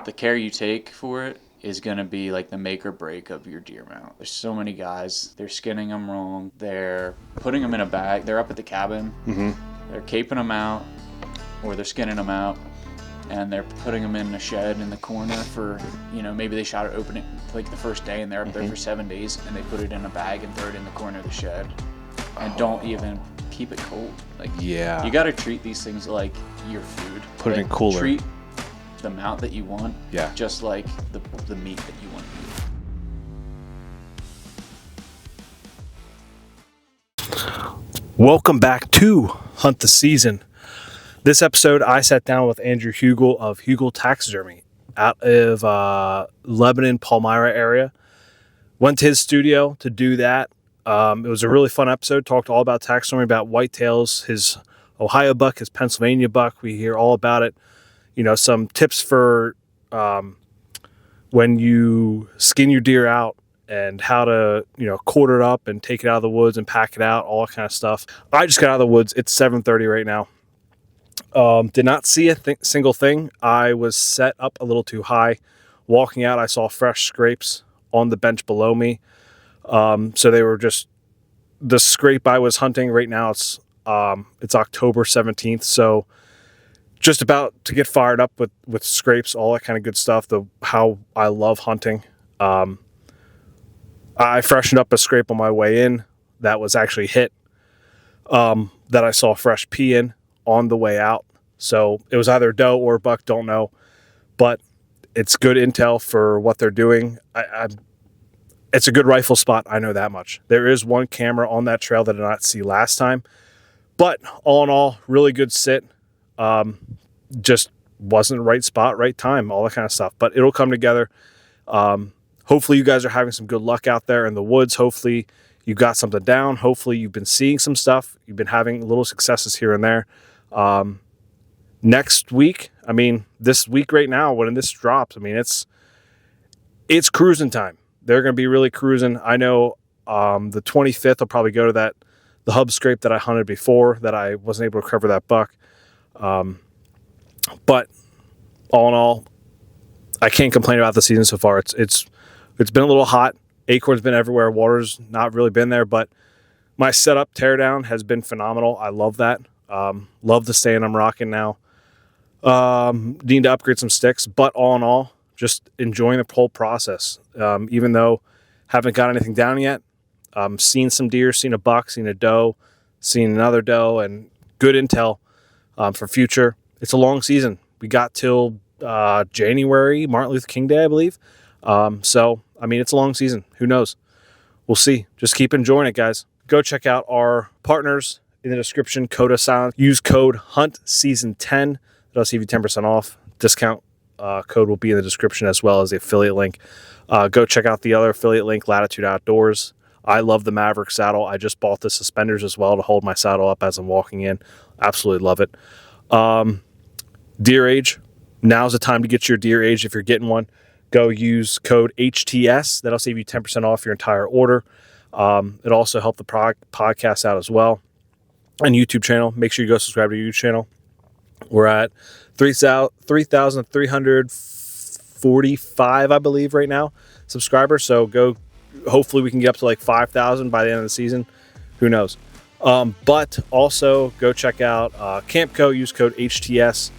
the care you take for it is going to be like the make or break of your deer mount. There's so many guys, they're skinning them wrong, they're putting them in a bag, they're up at the cabin, they're caping them out, or they're skinning them out, and they're putting them in a shed in the corner for, maybe they shot it open like the first day and they're up there for 7 days, and they put it in a bag and throw it in the corner of the shed and don't even keep it cold. You got to treat these things like your food. Put it in cooler. Treat the mount that you want, just like the meat that you want to eat. Welcome back to Hunt the Season. This episode, I sat down with Andrew Huegel of Huegel Taxidemry out of Lebanon, Palmyra area. Went to his studio to do that. It was a really fun episode. Talked all about taxidermy, about whitetails, his Ohio buck, his Pennsylvania buck. We hear all about it. Some tips for when you skin your deer out and how to, quarter it up and take it out of the woods and pack it out, all that kind of stuff. I just got out of the woods. It's 7:30 right now. Did not see a single thing. I was set up a little too high. Walking out, I saw fresh scrapes on the bench below me. So they were just the scrape I was hunting. Right now it's October 17th. So just about to get fired up with scrapes, all that kind of good stuff. How I love hunting. I freshened up a scrape on my way in that was actually hit. That I saw fresh pee in on the way out. So it was either doe or buck, don't know. But it's good intel for what they're doing. It's a good rifle spot, I know that much. There is one camera on that trail that I did not see last time. But all in all, really good sit. Just wasn't the right spot, right time, all that kind of stuff. But it'll come together. Hopefully you guys are having some good luck out there in the woods. Hopefully you got something down. Hopefully you've been seeing some stuff. You've been having little successes here and there. Next week, this week right now, when this drops, it's cruising time. They're going to be really cruising. I know the 25th, I'll probably go to the hub scrape that I hunted before that I wasn't able to cover that buck. But all in all, I can't complain about the season so far. It's been a little hot. Acorn's been everywhere. Water's not really been there, but my setup teardown has been phenomenal. I love that. Love the stand I'm rocking now. Need to upgrade some sticks, but all in all, just enjoying the whole process. Even though haven't got anything down yet, seen some deer, seen a buck, seen a doe, seen another doe, and good intel for future. It's a long season. We got till January, Martin Luther King Day, I believe. So, it's a long season. Who knows? We'll see. Just keep enjoying it, guys. Go check out our partners in the description. Code of silence. Use code HUNTSEASON10. That'll save you 10% off. Discount code will be in the description as well as the affiliate link. Go check out the other affiliate link, Latitude Outdoors. I love the Maverick saddle. I just bought the suspenders as well to hold my saddle up as I'm walking in. Absolutely love it. Deer age. Now's the time to get your deer age if you're getting one. Go use code HTS. That'll save you 10% off your entire order. It also helped the podcast out as well. And YouTube channel. Make sure you go subscribe to your YouTube channel. We're at 3,345, I believe, right now, subscribers. So go. Hopefully we can get up to like 5,000 by the end of the season. Who knows? But also go check out Campco. Use code HTS.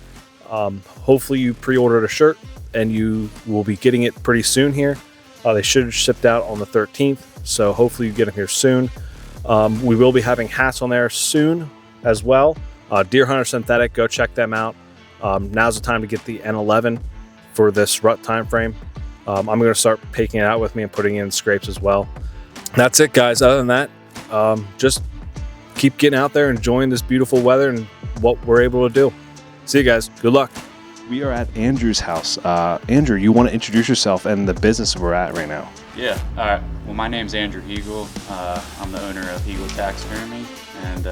Hopefully you pre-ordered a shirt and you will be getting it pretty soon here. They should have shipped out on the 13th. So hopefully you get them here soon. We will be having hats on there soon as well. Deer Hunter Synthetic, go check them out. Now's the time to get the N11 for this rut time frame. I'm going to start picking it out with me and putting in scrapes as well. That's it, guys. Other than that, just keep getting out there, enjoying this beautiful weather and what we're able to do. See you guys. Good luck. We are at Andrew's house. Andrew, you want to introduce yourself and the business we're at right now? Yeah. All right. Well, my name's Andrew Huegel. I'm the owner of Huegel Taxidemry, and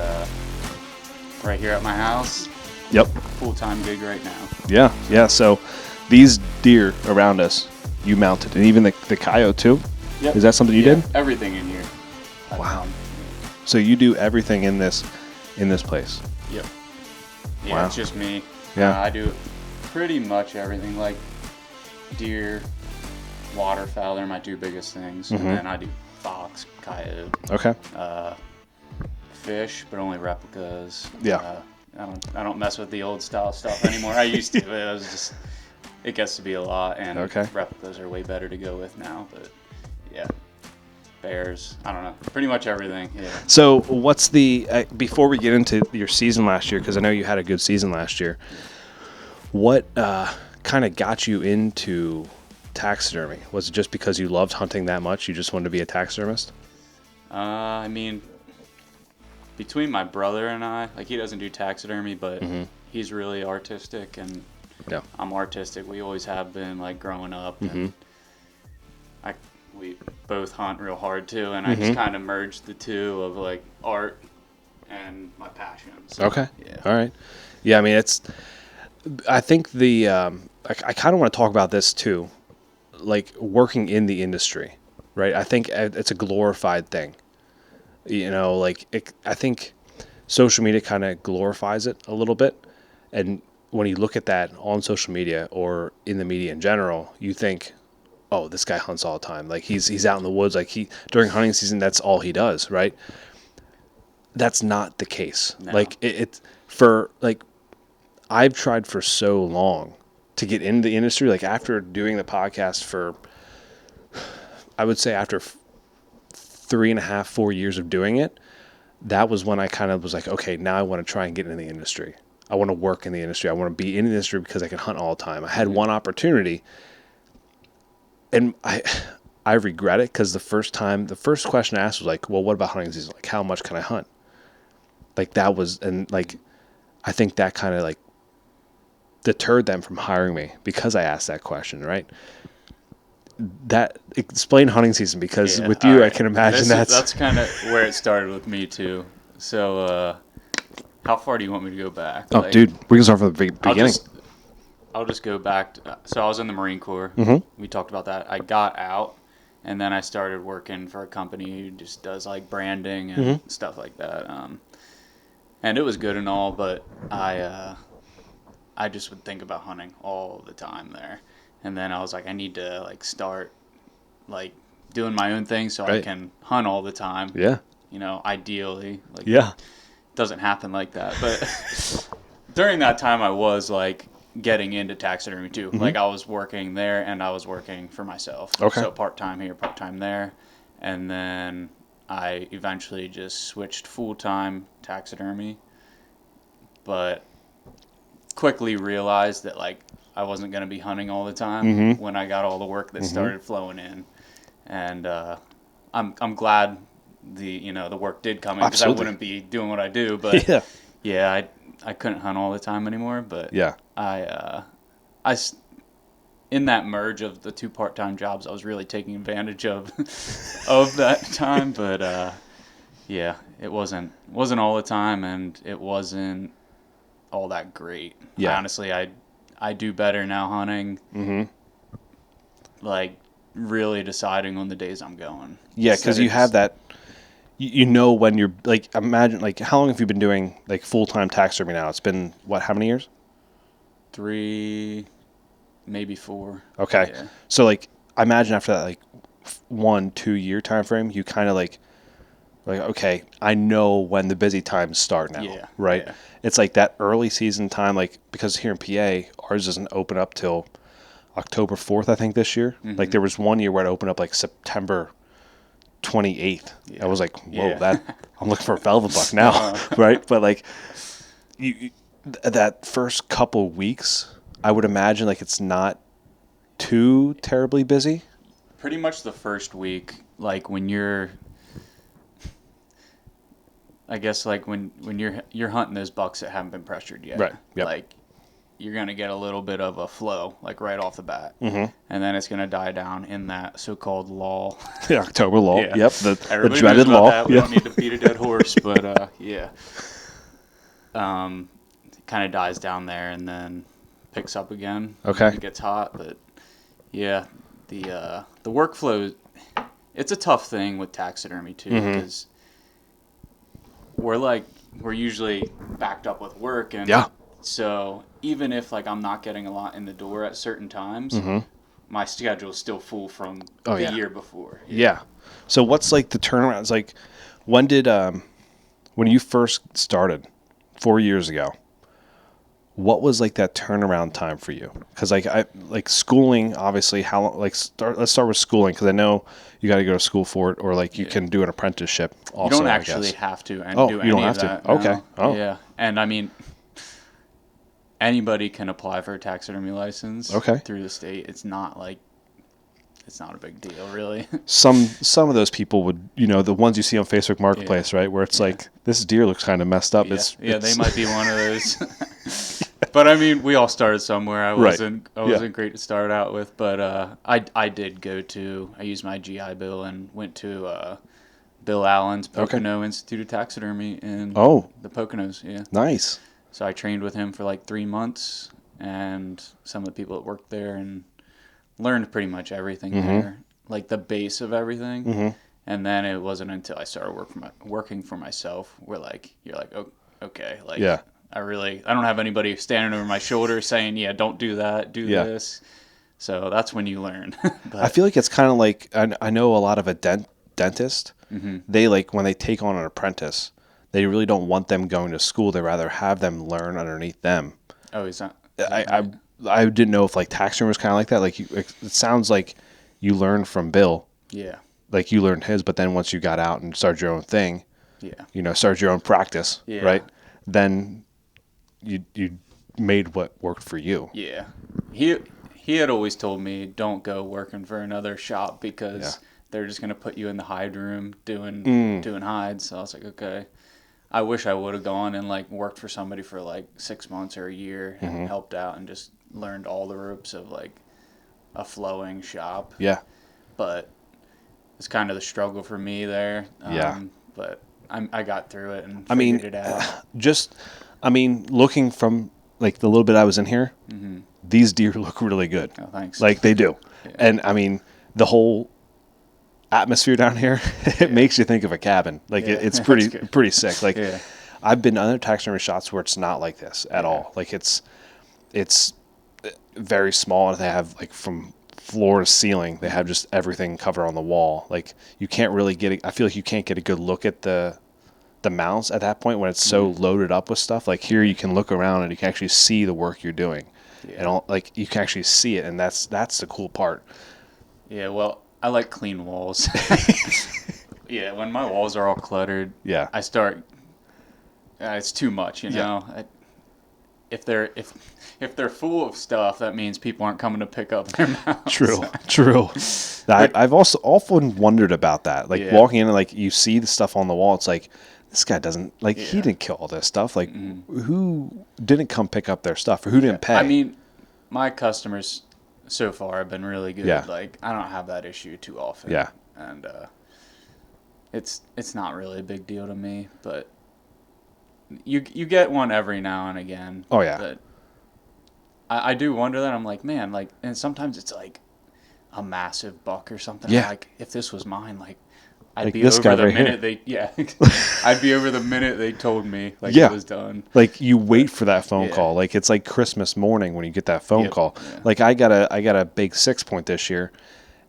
right here at my house. Yep. Full-time gig right now. Yeah. So these deer around us, you mounted, and even the coyote too. Yep. Is that something you did? Everything in here. Wow. So you do everything in this place. Yep. Yeah, wow. It's just me. Yeah. I do pretty much everything. Like deer, waterfowl, they're my 2 biggest things. And then I do fox, coyote. Okay. Fish, but only replicas. Yeah. I don't mess with the old style stuff anymore. I used to. It gets to be a lot, and replicas are way better to go with now. But yeah, bears. I don't know. Pretty much everything. Yeah. So what's the before we get into your season last year, because I know you had a good season last year. What kind of got you into taxidermy? Was it just because you loved hunting that much? You just wanted to be a taxidermist? I mean, between my brother and I, like, he doesn't do taxidermy, but he's really artistic, and I'm artistic. We always have been, like, growing up, and we both hunt real hard too, and I just kind of merged the two of, like, art and my passion. So, okay. Yeah. All right. Yeah, I mean, I think I kind of want to talk about this too, like working in the industry, right? I think it's a glorified thing. You know, like I think social media kind of glorifies it a little bit. And when you look at that on social media or in the media in general, you think, oh, this guy hunts all the time. Like he's out in the woods. Like during hunting season, that's all he does, right? That's not the case. No. Like I've tried for so long to get into the industry. Like after doing the podcast for, I would say after 3.5, 4 years of doing it, that was when I kind of was like, okay, now I want to try and get into the industry. I want to work in the industry. I want to be in the industry because I can hunt all the time. I had one opportunity, and I regret it because the first question I asked was like, well, what about hunting season? Like, how much can I hunt? Like that was, and like, I think that kind of like deterred them from hiring me because I asked that question, right? That explain hunting season, because with you, right. I can imagine that's kind of where it started with me too. So, how far do you want me to go back? Oh, like, dude, we can start from the beginning. I'll just go back. So I was in the Marine Corps. We talked about that. I got out, and then I started working for a company who just does like branding and stuff like that. And it was good and all, but I just would think about hunting all the time there. And then I was like, I need to like start like doing my own thing so I can hunt all the time. Yeah. You know, ideally. Like, yeah. It doesn't happen like that. But during that time I was like getting into taxidermy too. Like I was working there and I was working for myself. Okay. So part-time here, part-time there. And then I eventually just switched full-time taxidermy. But quickly realized that like I wasn't going to be hunting all the time when I got all the work that started flowing in, and I'm glad the work did come in, because I wouldn't be doing what I do. But I couldn't hunt all the time anymore. But I in that merge of the 2 part-time jobs, I was really taking advantage of of that time. But it wasn't all the time, and it wasn't all that great. Honestly, I do better now hunting. Like really deciding on the days I'm going. Yeah, because you have that. You know when you're like, imagine like, how long have you been doing like full-time taxidermy now? It's been what? How many years? 3, maybe 4. Okay, so like, I imagine after that like 1-2 year time frame, you kind of like okay, I know when the busy times start now, right? Yeah. It's like that early season time, like, because here in PA, ours doesn't open up till October 4th, I think, this year. Like there was one year where it opened up like September 28th. I was like, whoa, I'm looking for a velvet buck now, right? But like that first couple weeks, I would imagine like it's not too terribly busy. Pretty much the first week, like when you're, I guess like when you're hunting those bucks that haven't been pressured yet, right? Yep. Like you're gonna get a little bit of a flow, like right off the bat, and then it's gonna die down in that so-called lull. The October lull. Yeah. Yep. The dreaded lull. That. We don't need to beat a dead horse, but it kind of dies down there and then picks up again. Okay. It gets hot, but the workflow, it's a tough thing with taxidermy too, because we're usually backed up with work, and so even if like I'm not getting a lot in the door at certain times, my schedule's still full from Oh, the yeah. year before. Yeah. So what's like the turnaround? It's like, when did when you first started 4 years ago? What was like that turnaround time for you? Because like I like schooling, obviously. How long? Like let's start with schooling, because I know you got to go to school for it, or like you can do an apprenticeship. Also, You don't I actually guess. have to Oh, do you any don't of have to. that. Okay. No. Oh. Yeah, and I mean, anybody can apply for a taxidermy license Okay. through the state. It's not a big deal, really. Some of those people would, the ones you see on Facebook Marketplace, right, where it's like, this deer looks kind of messed up. Yeah, they might be one of those. But I mean, we all started somewhere. I wasn't great to start out with, but I did I used my GI Bill and went to Bill Allen's Pocono Institute of Taxidermy in the Poconos. Yeah, nice. So I trained with him for like 3 months, and some of the people that worked there, and learned pretty much everything there, like the base of everything. And then it wasn't until I started working for myself where you're like, oh, okay, I don't have anybody standing over my shoulder saying, yeah, don't do that, do this. So that's when you learn. But I feel like it's kind of like, I know a lot of a dentist, they like, when they take on an apprentice, they really don't want them going to school. They rather have them learn underneath them. Oh, is that I didn't know if like taxidermy was kind of like that. Like it sounds like you learned from Bill. Yeah. Like you learned his, but then once you got out and started your own thing, started your own practice, right? Then you made what worked for you. Yeah. He had always told me, don't go working for another shop because they're just going to put you in the hide room doing hides. So I was like, okay. I wish I would have gone and worked for somebody for 6 months or a year and helped out and just learned all the ropes of a flowing shop. Yeah. But it's kind of the struggle for me there. But I got through it and figured it out. Looking from the little bit I was in here, these deer look really good. Oh, thanks. Like they do. Yeah. And the whole atmosphere down here, it makes you think of a cabin. It's pretty sick. I've been to other taxidermy shops where it's not like this at all. It's very small. They have from floor to ceiling, they have just everything covered on the wall. You can't really I feel like you can't get a good look at the mounts at that point when it's so loaded up with stuff. Here you can look around and you can actually see the work you're doing. And you can actually see it, and that's the cool part. Yeah, well, I like clean walls. Yeah, when my walls are all cluttered, I start. It's too much, you know. If they're full of stuff, that means people aren't coming to pick up their mounts. True. I've also often wondered about that. Walking in and you see the stuff on the wall, it's like, this guy doesn't he didn't kill all this stuff. Who didn't come pick up their stuff, or who didn't pay? I mean, my customers so far have been really good. Yeah. I don't have that issue too often. Yeah. And it's not really a big deal to me, but you get one every now and again. Oh yeah. But I do wonder that. I'm like, man, and sometimes it's a massive buck or something. Yeah. If this was mine, I'd be this over guy the right minute here. I'd be over the minute they told me it was done. You wait for that phone call. It's like Christmas morning when you get that phone call. Yeah. I got a big 6-point this year,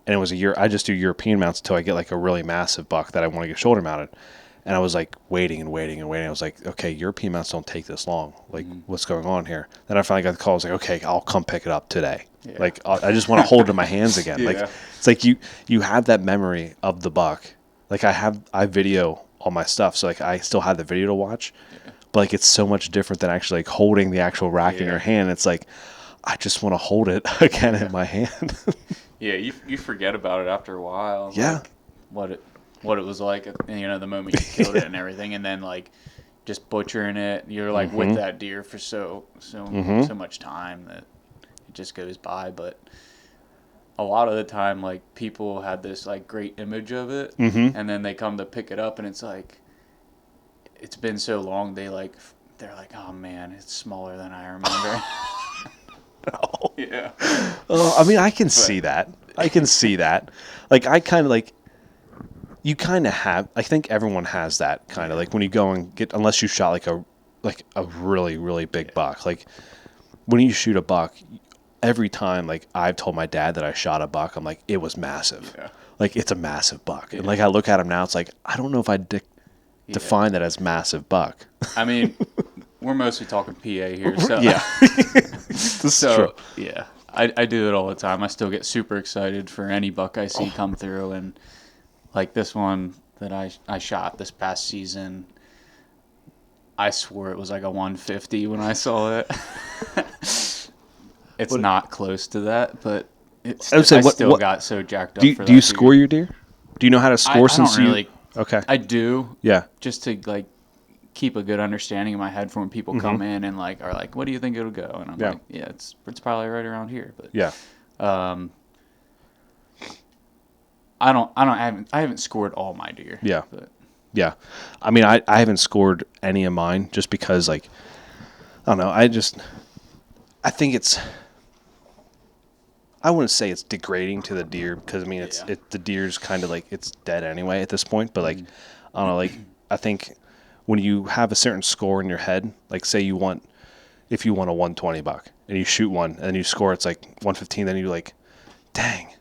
and it was a year. I just do European mounts until I get a really massive buck that I want to get shoulder mounted. And I was waiting and waiting and waiting. I was like, okay, European mounts don't take this long. What's going on here? Then I finally got the call. I was like, okay, I'll come pick it up today. Yeah. I just want to hold it in my hands again. It's you have that memory of the buck. I video all my stuff, so I still have the video to watch. Yeah. But it's so much different than actually holding the actual rack in your hand. It's I just want to hold it again in my hand. Yeah, you forget about it after a while. Yeah. What it was like, the moment you killed it and everything, and then just butchering it. You're with that deer for so much time that it just goes by. But a lot of the time, people had this great image of it, and then they come to pick it up, and it's it's been so long. They're like, oh man, it's smaller than I remember. No. Yeah. I can see that. I can see that. I kind of you kind of have. I think everyone has that kind of when you go and get, unless you shot a really really big buck. When you shoot a buck, every time, like, I've told my dad that I shot a buck, I'm like, it was massive. Yeah. Like, it's a massive buck. And, like, I look at him now, it's like, I don't know if I'd define that as massive buck. I mean, we're mostly talking PA here. So. Yeah. This is true. Yeah. I do it all the time. I still get super excited for any buck I see come through. And, like, this one that I shot this past season, I swore it was like a 150 when I saw it. It's not close to that, but I still got so jacked up for that. Do you score your deer? Do you know how to score since I don't really. Okay. I do. Yeah. Just to, like, keep a good understanding in my head for when people come in and, like, are like, what do you think it'll go? And I'm like, yeah, it's probably right around here. But yeah. I haven't scored all my deer. Yeah. But. Yeah. I mean, I haven't scored any of mine just because, like, I don't know. I think I wouldn't say it's degrading to the deer because, I mean, the deer's kind of like, it's dead anyway at this point. But, like, I don't know, like, I think when you have a certain score in your head, like, say if you want a 120 buck and you shoot one and then you score, it's like 115, then you're like, dang.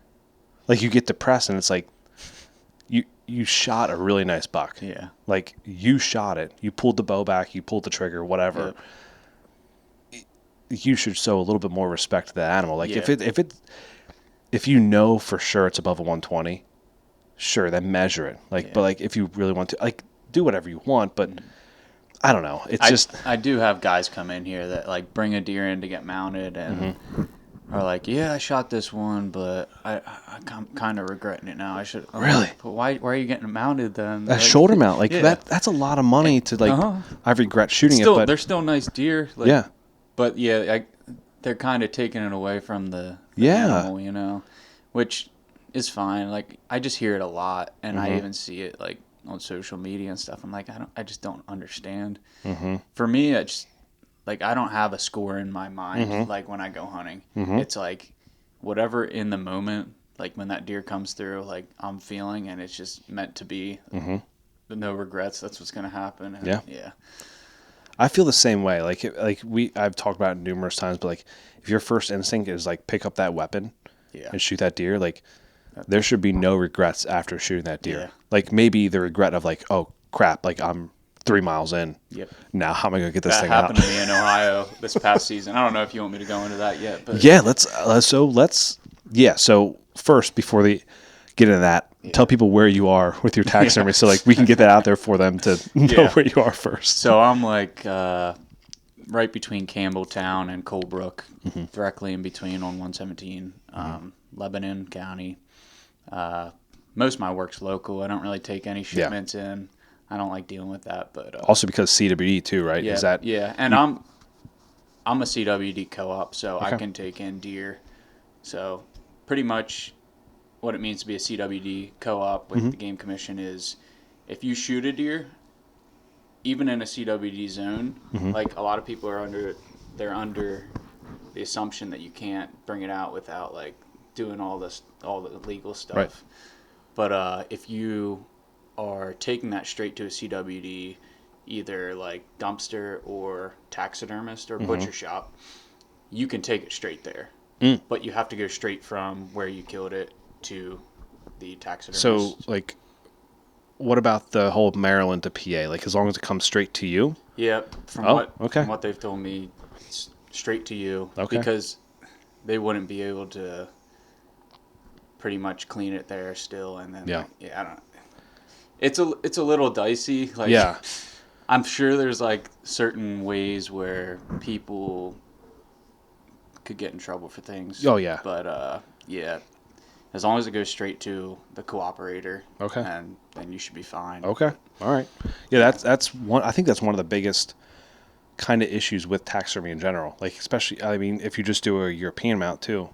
Like, you get depressed and it's like, you shot a really nice buck. Yeah. Like, you shot it. You pulled the bow back. You pulled the trigger, whatever. Yep. You should show a little bit more respect to the animal. Like, if you know for sure it's above a 120, sure, then measure it. Like, but, like, if you really want to, like, do whatever you want, but I don't know. I do have guys come in here that, like, bring a deer in to get mounted and are like, yeah, I shot this one, but I'm kind of regretting it now. I should. Really? But why are you getting it mounted then? A shoulder mount, like, that's a lot of money to, like, I regret shooting it, but they're still nice deer. Like, yeah. But they're kind of taking it away from the animal, you know, which is fine. Like, I just hear it a lot, and I even see it, like, on social media and stuff. I'm like, I just don't understand. For me, I don't have a score in my mind, like, when I go hunting. It's like whatever in the moment, like, when that deer comes through, like, I'm feeling, and it's just meant to be. No regrets. That's what's going to happen. And, yeah. I feel the same way. I've talked about it numerous times, but, like, if your first instinct is, like, pick up that weapon and shoot that deer, like, there should be no regrets after shooting that deer. Yeah. Like, maybe the regret of, like, oh crap, like, I'm 3 miles in. Yep. Now how am I gonna get this thing out? That happened to me in Ohio this past season. I don't know if you want me to go into that yet, but So first, before they get into that, tell people where you are with your taxidermy, so, like, we can get that out there for them to know where you are first. So I'm, like, right between Campbelltown and Colebrook, directly in between on 117, Lebanon County. Most of my work's local. I don't really take any shipments in. I don't like dealing with that, but also because CWD too, right? Yeah, Is that and I'm a CWD co-op, so I can take in deer. So pretty much what it means to be a CWD co-op with the Game Commission is if you shoot a deer, even in a CWD zone, like, a lot of people are under the assumption that you can't bring it out without, like, doing all the legal stuff. Right. But if you are taking that straight to a CWD, either, like, dumpster or taxidermist or butcher shop, you can take it straight there. But you have to go straight from where you killed it to the taxidermist. So, like, what about the whole Maryland to PA? Like, as long as it comes straight to you? Yep. From what they've told me, it's straight to you. Okay. Because they wouldn't be able to pretty much clean it there still, and then I don't. It's a little dicey. Like, I'm sure there's, like, certain ways where people could get in trouble for things. Oh yeah. But as long as it goes straight to the cooperator, and then you should be fine. Okay. All right. Yeah, that's one. I think that's one of the biggest kind of issues with taxidermy in general. Like, especially, I mean, if you just do a European mount too,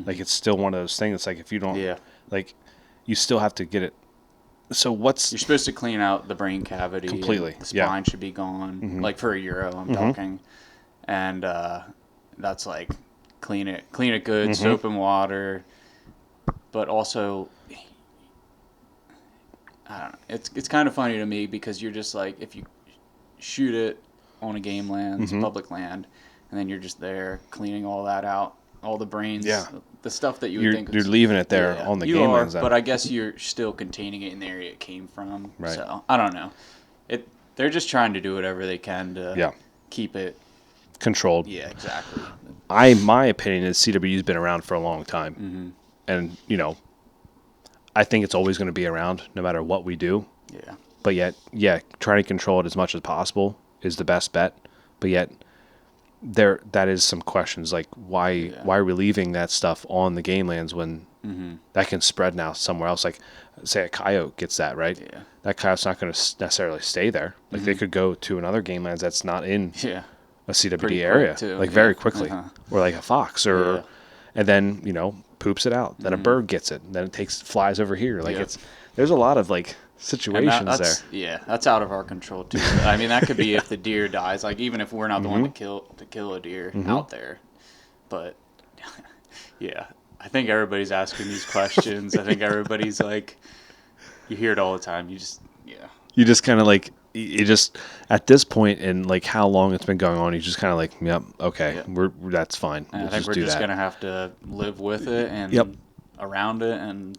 like, it's still one of those things. It's like, if you don't, like, you still have to get it. So you're supposed to clean out the brain cavity completely. The spine should be gone, like, for a Euro. I'm talking, and that's, like, clean it good, soap and water. But also, I don't know. It's kind of funny to me because you're just like, if you shoot it on a game land, it's public land, and then you're just there cleaning all that out. all the brains, Yeah. the stuff that you would think you're leaving it there yeah, on the you game are, lands then. but I guess you're still containing it in the area it came from. Right. So I don't know. They're just trying to do whatever they can to keep it controlled. Yeah, exactly. My opinion is CWU's been around for a long time, and I think it's always going to be around no matter what we do. Yeah. But yet, trying to control it as much as possible is the best bet. But yet, that is some questions like why are we leaving that stuff on the game lands when that can spread now somewhere else? Like, say a coyote gets that, right? Yeah. That coyote's not going to necessarily stay there. Like they could go to another game lands that's not in a CWD Pretty area, quick, too. like very quickly, or like a fox, or and then poops it out. Then a bird gets it. And then it flies over here. Like there's a lot of like situations there. Yeah, that's out of our control too. I mean, that could be if the deer dies. Like even if we're not the one to kill a deer out there, but yeah, I think everybody's asking these questions. I think everybody's like, you hear it all the time. You just kind of like. You just at this point in like how long it's been going on, you just kind of like, yep, okay, that's fine. I think we're just gonna have to live with it and around it and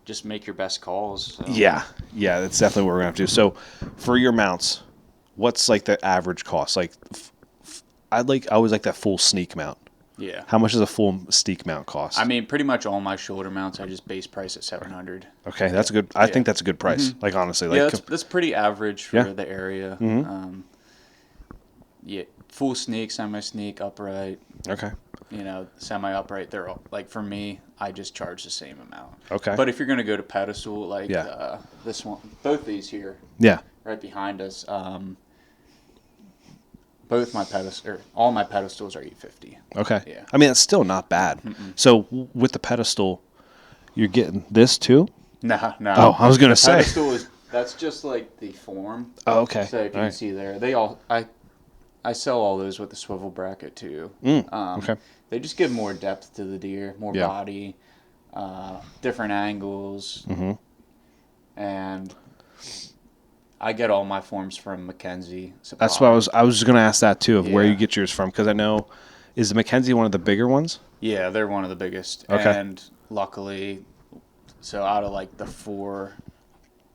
just make your best calls. So. Yeah, that's definitely what we're gonna have to do. So, for your mounts, what's like the average cost? Like, I always like that full sneak mount. Yeah. How much does a full sneak mount cost? I mean, pretty much all my shoulder mounts, I just base price at $700. Okay, that's a good. I think that's a good price. Like honestly, like that's pretty average for the area. Full sneak, semi sneak, upright. Okay. Semi upright. They're all, like for me, I just charge the same amount. Okay. But if you're gonna go to pedestal, like this one, both these here, right behind us, all my pedestals are $850. Okay. Yeah. I mean, that's still not bad. So with the pedestal, you're getting this too? No. Oh, I was gonna say. Pedestal that's just like the form. Oh, okay. So if you can see there, I sell all those with the swivel bracket too. Okay. They just give more depth to the deer, more body, different angles, and I get all my forms from Mackenzie. That's what I was going to ask that too, of where you get yours from, because I know, is the Mackenzie one of the bigger ones? Yeah, they're one of the biggest. Okay. And luckily, so out of like the 4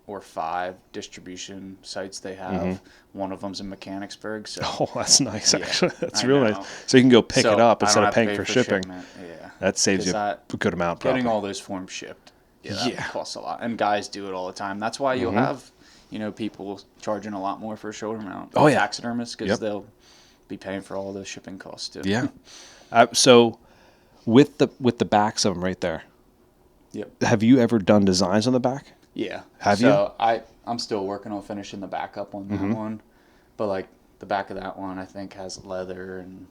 or 5 distribution sites they have, one of them's in Mechanicsburg. So oh, that's nice actually. That's real nice. So you can go pick it up instead of paying for shipping. Yeah. That saves you a good amount. Probably. Getting all those forms shipped. That costs a lot, and guys do it all the time. That's why you'll have people charging a lot more for a shoulder mount. Oh yeah, taxidermists, because they'll be paying for all those shipping costs too. Yeah. So with the backs of them right there. Yep. Have you ever done designs on the back? Yeah. Have you? So I'm still working on finishing the back up on that one, but like the back of that one I think has leather and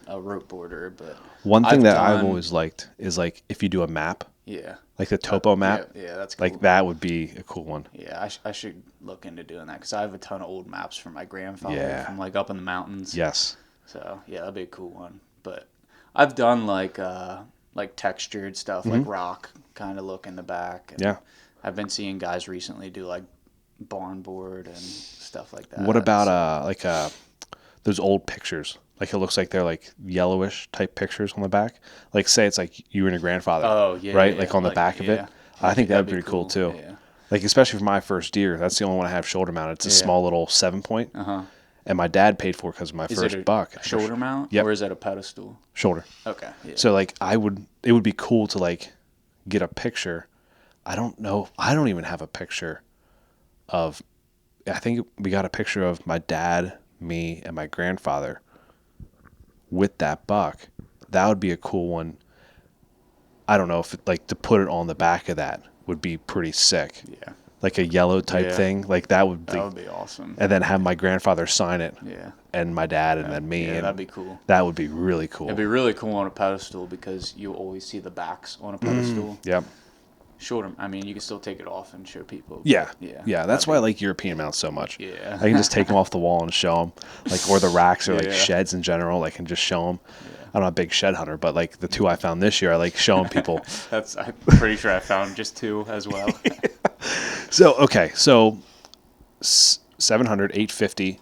a rope border. But one thing I've always liked is like if you do a map. Yeah. Like the topo map. Yeah, that's cool. Like that would be a cool one. Yeah, I should look into doing that because I have a ton of old maps from my grandfather from like up in the mountains. Yes. So yeah, that'd be a cool one. But I've done like textured stuff, like rock kind of look in the back. And I've been seeing guys recently do like barn board and stuff like that. What about those old pictures? Like it looks like they're like yellowish type pictures on the back. Like say it's like you and your grandfather. Oh yeah. Right? Yeah, like on the back of it. I think that'd be pretty cool too. Yeah. Like especially for my first deer, that's the only one I have shoulder mounted. It's a small little 7-point. And my dad paid for it because of my first buck. A shoulder mount? Yep. Or is it a pedestal? Shoulder. Okay. Yeah. So like it would be cool to like get a picture. I don't know. I don't even have a picture of. I think we got a picture of my dad, me, and my grandfather with that buck. That would be a cool one. I don't know if to put it on the back of that would be pretty sick. Yeah. Like a yellow type thing. Like that would be awesome. And then have my grandfather sign it. Yeah. And my dad and then me. Yeah, and that'd be cool. That would be really cool. It'd be really cool on a pedestal because you always see the backs on a pedestal. Yep. Shoulder. I mean, you can still take it off and show people. Yeah. That's why I like European mounts so much. Yeah. I can just take them off the wall and show them, or the racks or sheds in general. I can just show them. Yeah. I'm not a big shed hunter, but like the 2 I found this year, I like showing people. I'm pretty sure I found just 2 as well. So okay, so 700, 850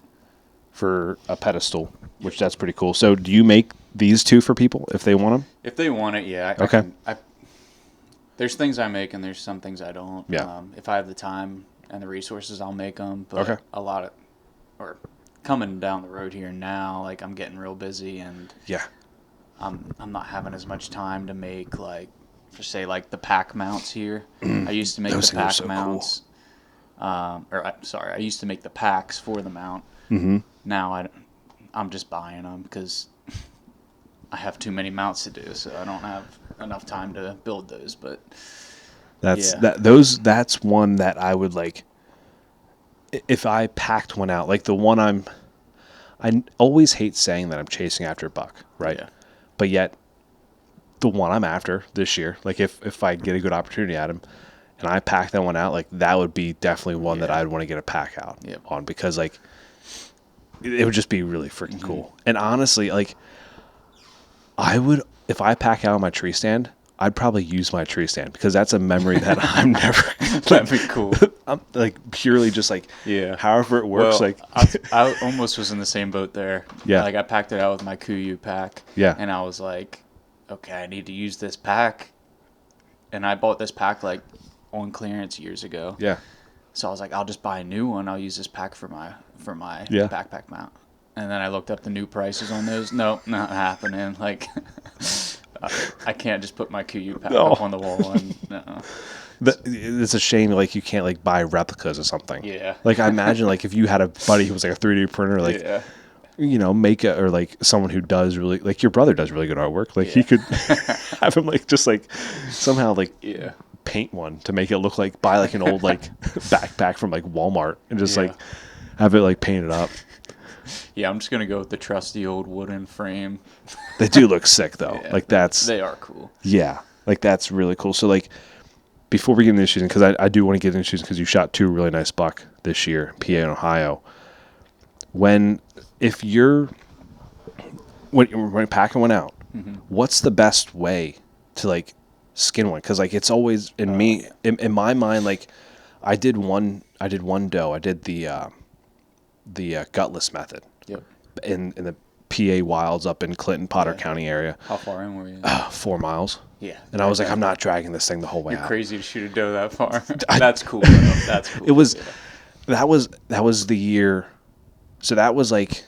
for a pedestal, which that's pretty cool. So do you make these two for people if they want them? If they want it, yeah. Okay. There's things I make and there's some things I don't. Yeah. If I have the time and the resources, I'll make them. But Okay. a lot of, or coming down the road here now, like I'm getting real busy and Yeah. I'm not having as much time to make like, for say like the pack mounts here. I used to make Those the things are pack so mounts. I used to make the packs for the mount. Mm-hmm. Now I'm just buying them because I have too many mounts to do, so I don't have enough time to build those. But that's one that I would like. If I packed one out, like the one I always hate saying that I'm chasing after a buck, right? Yeah. But yet, the one I'm after this year, like if I get a good opportunity at him, and I pack that one out, like that would be definitely one that I'd want to get a pack out on, because like it would just be really freaking cool. And honestly, like I would, if I pack out on my tree stand, I'd probably use my tree stand because that's a memory that I'm never. That'd be cool. I'm like purely just like however it works. Well, like I almost was in the same boat there. Yeah. Like I packed it out with my Kuiu pack. Yeah. And I was like, okay, I need to use this pack. And I bought this pack like on clearance years ago. Yeah. So I was like, I'll just buy a new one. I'll use this pack for my backpack mount. And then I looked up the new prices on those. Nope, not happening. Like, I can't just put my Kuiu pack up on the wall. And no. It's a shame, like you can't like buy replicas or something. Yeah. Like I imagine, like if you had a buddy who was like a 3D printer, like you know, make it, or like someone who does really, like your brother does really good artwork. Like he could have him like just like somehow like paint one to make it look like, buy like an old like backpack from like Walmart and just like have it like painted up. Yeah, I'm just gonna go with the trusty old wooden frame. They do look sick though. Like they are cool. Yeah, like that's really cool. So like before we get into shooting, because I do want to get into shooting because you shot 2 really nice buck this year, PA and Ohio. When you're packing one out, what's the best way to like skin one? Because like it's always in my mind, like I did one doe. I did the gutless method. Yep. In the PA wilds up in Clinton, Potter County area. How far in were you? 4 miles. Yeah. And I was like, I'm not dragging this thing the whole way out. You're crazy to shoot a doe that far. That's cool. That's cool. It was, that was the year. So that was like,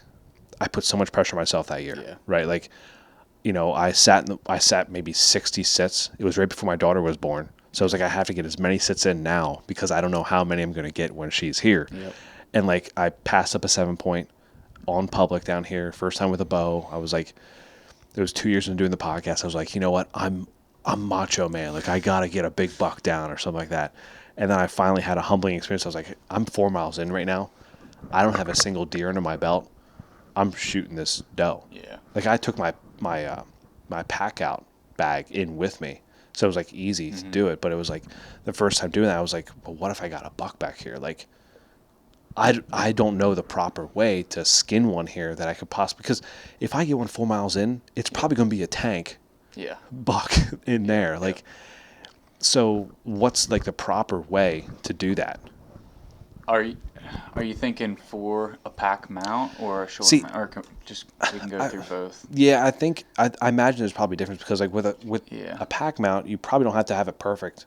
I put so much pressure on myself that year. Yeah. Right. Like, you know, I sat maybe 60 sits. It was right before my daughter was born. So I was like, I have to get as many sits in now because I don't know how many I'm going to get when she's here. Yep. And like, I passed up a 7-point on public down here. First time with a bow. I was like, it was 2 years into doing the podcast. I was like, you know what? I'm macho man. Like I got to get a big buck down or something like that. And then I finally had a humbling experience. I was like, I'm 4 miles in right now. I don't have a single deer under my belt. I'm shooting this doe. Yeah. Like I took my pack out bag in with me. So it was like easy to do it. But it was like the first time doing that, I was like, well, what if I got a buck back here? Like I don't know the proper way to skin one here that I could possibly, because if I get one 4 miles in, it's probably going to be a tank buck in there. Like, so what's like the proper way to do that? Are you thinking for a pack mount or a short mount, or just we can go through both? Yeah, I think I imagine there's probably a difference because like with a pack mount, you probably don't have to have it perfect.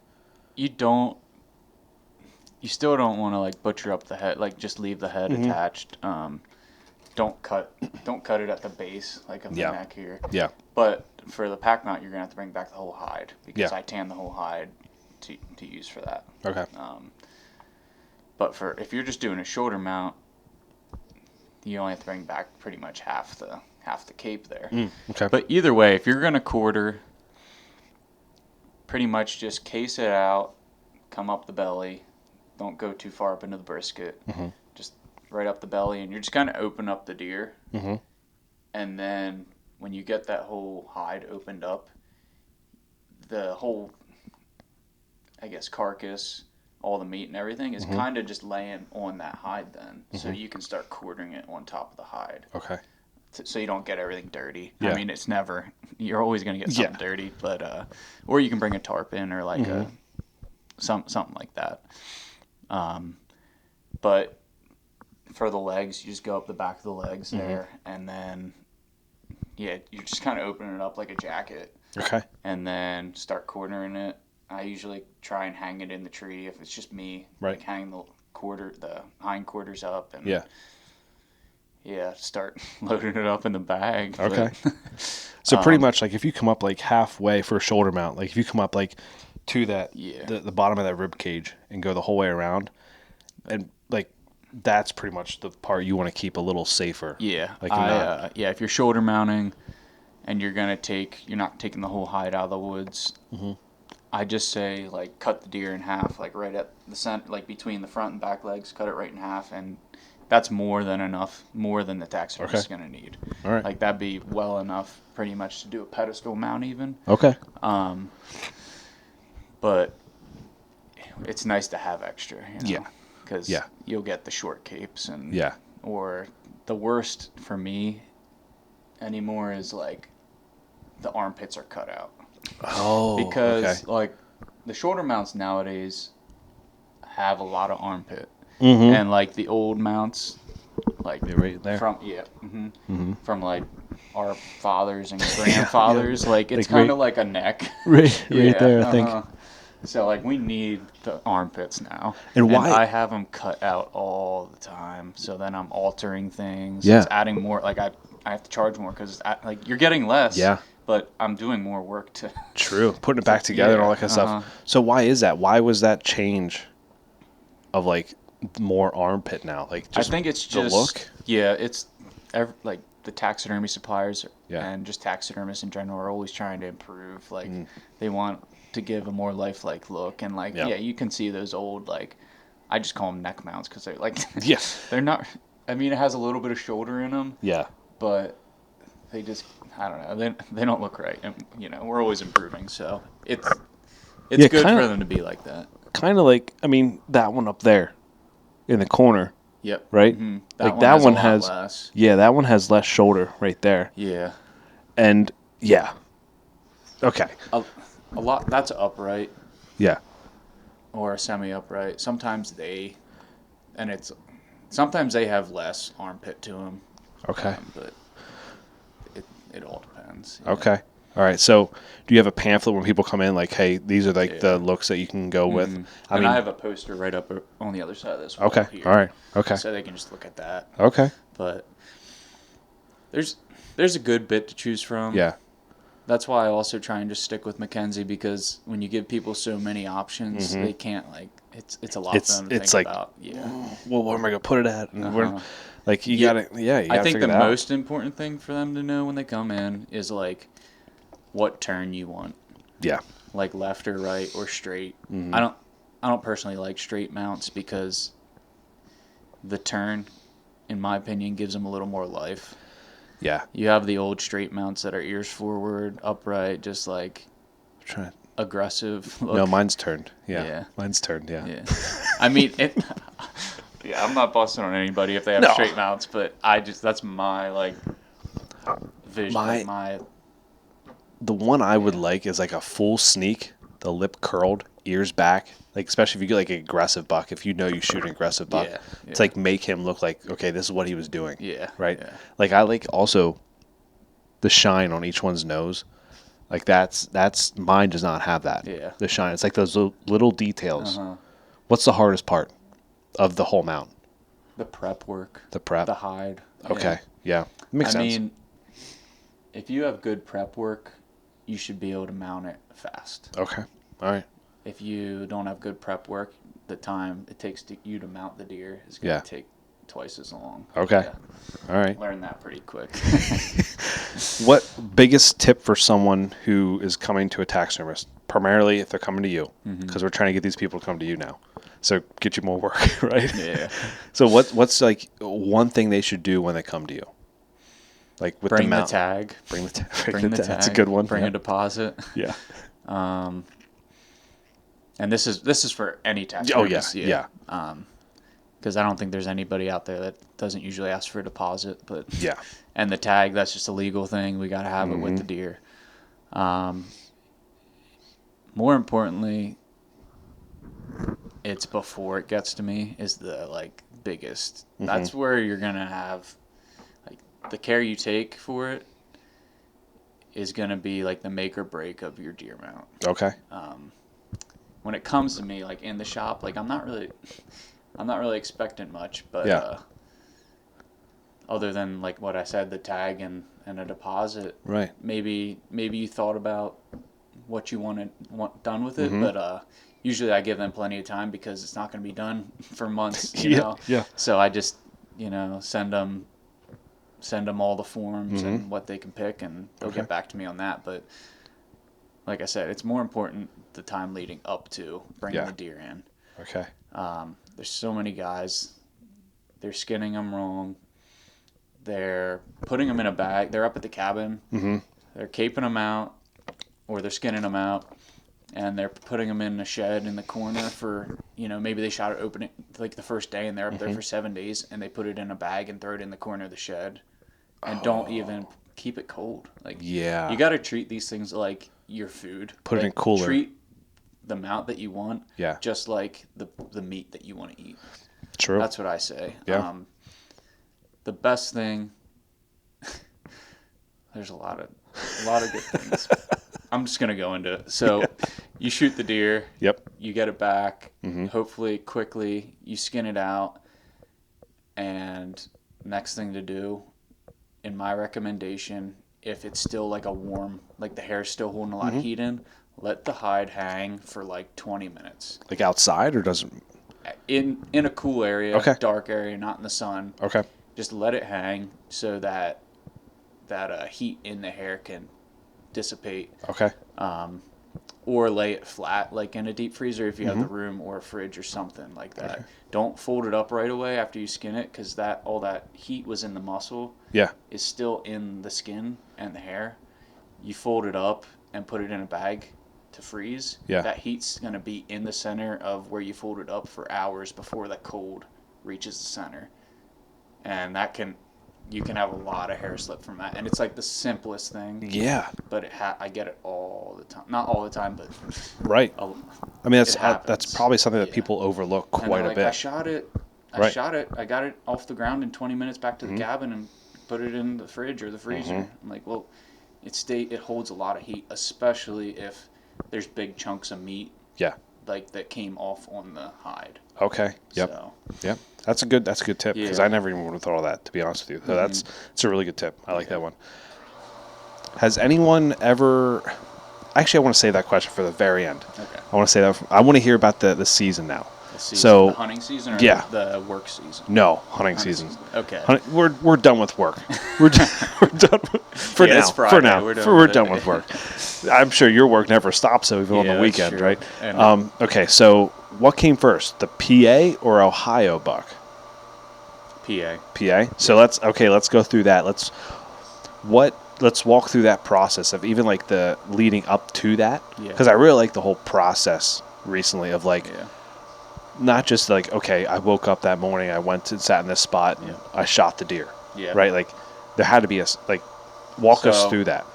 You still don't want to like butcher up the head, like just leave the head attached. Don't cut it at the base like of the neck here. Yeah. But for the pack mount, you're gonna have to bring back the whole hide because I tan the whole hide to use for that. Okay. But if you're just doing a shoulder mount, you only have to bring back pretty much half the cape there. Okay. But either way, if you're gonna quarter, pretty much just case it out, come up the belly. Don't go too far up into the brisket. Just right up the belly, and you're just kind of open up the deer. And then when you get that whole hide opened up, the whole, I guess, carcass, all the meat and everything is kind of just laying on that hide then. So you can start quartering it on top of the hide. Okay. So you don't get everything dirty. Yeah. I mean, you're always going to get something dirty, but, or you can bring a tarp in or like something like that. But for the legs, you just go up the back of the legs there, and then yeah, you just kind of open it up like a jacket. Okay. And then start quartering it. I usually try and hang it in the tree if it's just me. Right. Like hang the hind quarters up and start loading it up in the bag. Okay. But, so pretty much like if you come up like halfway for a shoulder mount, like if you come up like to that the bottom of that rib cage and go the whole way around, and like that's pretty much the part you want to keep a little safer. Yeah. Like if you're shoulder mounting and you're not taking the whole hide out of the woods. Mm-hmm. I just say like cut the deer in half, like right at the center, like between the front and back legs, cut it right in half, and that's more than enough, more than the taxidermist is going to need. All right. Like that'd be well enough pretty much to do a pedestal mount even. Okay. But it's nice to have extra, you know? Yeah. Because you'll get the short capes or the worst for me anymore is like the armpits are cut out. Oh, because like the shoulder mounts nowadays have a lot of armpit, and like the old mounts, like right there from like our fathers and grandfathers, like it's kind of like a neck, right there. I think so. Like we need the armpits now, and why I have them cut out all the time. So then I'm altering things. Yeah, it's adding more. Like I have to charge more because like you're getting less. Yeah. But I'm doing more work to... True. Putting it back together and all that kind of stuff. So why is that? Why was that change of, like, more armpit now? Like, just I think it's just... the look? Yeah, it's... like, the taxidermy suppliers and just taxidermists in general are always trying to improve. Like, they want to give a more lifelike look. And, like, you can see those old, like... I just call them neck mounts because they're, like... they're not... I mean, it has a little bit of shoulder in them. Yeah. But they just... I don't know. They don't look right, and we're always improving. So it's good for them to be like that. Kind of like that one up there, in the corner. Yep. Right. Mm-hmm. That one has less. Yeah, that one has less shoulder right there. Yeah. And okay. A lot. That's upright. Yeah. Or semi-upright. Sometimes they have less armpit to them. Okay. But. It all depends. Yeah. Okay. All right. So, do you have a pamphlet when people come in, like, hey, these are like the looks that you can go with? I have a poster right up on the other side of this wall. Okay. Here, all right. Okay. So they can just look at that. Okay. But there's a good bit to choose from. Yeah. That's why I also try and just stick with Mackenzie, because when you give people so many options, they can't it's a lot for them to think about. Yeah. Well, where am I gonna put it at? And like you gotta, I think the most important thing for them to know when they come in is like what turn you want. Yeah. Like left or right or straight. I don't personally like straight mounts because the turn, in my opinion, gives them a little more life. Yeah. You have the old straight mounts that are ears forward, upright, just like aggressive look. No, mine's turned. Yeah. Mine's turned. Yeah. I mean, I'm not busting on anybody if they have straight mounts, but that's my like vision. The one I would like is like a full sneak, the lip curled, ears back. Like, especially if you get like an aggressive buck, if you know you shoot an aggressive buck, it's like make him look like, okay, this is what he was doing. Yeah. Right? Yeah. Like, I like also the shine on each one's nose. Like, that's mine does not have that. Yeah. The shine. It's like those little details. What's the hardest part of the whole mount? The prep work. The prep. The hide. Okay. Yeah. Makes sense. I mean, if you have good prep work, you should be able to mount it fast. Okay. All right. If you don't have good prep work, the time it takes you to mount the deer is going to take twice as long. Okay. Yeah. All right. Learn that pretty quick. What biggest tip for someone who is coming to a taxidermist, primarily if they're coming to you, because we're trying to get these people to come to you now, so get you more work, right? Yeah. So what's like one thing they should do when they come to you? Like with bring the mount. Tag. Bring the tag. Bring the tag. That's a good one. Bring a deposit. Yeah. And this is for any taxidermist. Oh yeah. Because I don't think there's anybody out there that doesn't usually ask for a deposit, but yeah. And the tag, that's just a legal thing. We got to have it with the deer. More importantly, it's before it gets to me is the like biggest. That's where you're gonna have like the care you take for it is going to be like the make or break of your deer mount. Okay. When it comes to me, like in the shop, like I'm not really expecting much, but Yeah. other than like what I said, the tag and a deposit. Right. Maybe you thought about what you want done with it, but usually I give them plenty of time because it's not going to be done for months, you know. Yeah. So I just, send them all the forms and what they can pick, and they'll get back to me on that. But like I said, it's more important the time leading up to bringing the deer in. Okay. There's so many guys, they're skinning them wrong. They're putting them in a bag. They're up at the cabin. They're caping them out, or they're skinning them out, and they're putting them in a shed in the corner for, maybe they shot it open like the first day, and they're up there for 7 days, and they put it in a bag and throw it in the corner of the shed, and don't even keep it cold. Like, you got to treat these things like your food. Put it in cooler. Treat the mount that you want, Yeah. just like the meat that you want to eat. True. That's what I say. Yeah. The best thing, there's a lot of good things. I'm just gonna go into it. So, you shoot the deer. Yep. You get it back. Hopefully, quickly. You skin it out. And next thing to do, in my recommendation, if it's still like a warm, like the hair's still holding a lot of heat in, let the hide hang for like 20 minutes. Like outside, or doesn't? In a cool area, dark area, not in the sun. Okay. Just let it hang so that heat in the hair can dissipate. Okay. Or lay it flat, like in a deep freezer if you have the room, or a fridge or something like that. Okay. Don't fold it up right away after you skin it, because all that heat was in the muscle. Yeah. Is still in the skin and the hair. You fold it up and put it in a bag to freeze. Yeah. That heat's going to be in the center of where you fold it up for hours before the cold reaches the center. And you can have a lot of hair slip from that. And it's like the simplest thing. Yeah. But I get it all the time. Not all the time, but right. I mean, that's probably something that people overlook quite a bit. I shot it. I got it off the ground in 20 minutes back to the cabin and put it in the fridge or the freezer. I'm like, well, it holds a lot of heat, especially if there's big chunks of meat. Yeah. Like that came off on the hide. Okay. Yep. So. Yep. That's a good tip, because I never even would have thought of that, to be honest with you. So that's a really good tip. I like that one. Has anyone ever? Actually, I want to save that question for the very end. Okay. I want to say that. I want to hear about the season now. The season, so the hunting season, or the work season? No, hunting season. Okay. We're done with work. We're done for now. For now, we're done with work. I'm sure your work never stops, so even on the weekend, right? Okay, so what came first, the PA or Ohio buck? PA. So let's go through that. Let's walk through that process of even like the leading up to that, because I really like the whole process recently of like not just like, okay, I woke up that morning, I went and sat in this spot and I shot the deer, right? Like there had to be walk us through that.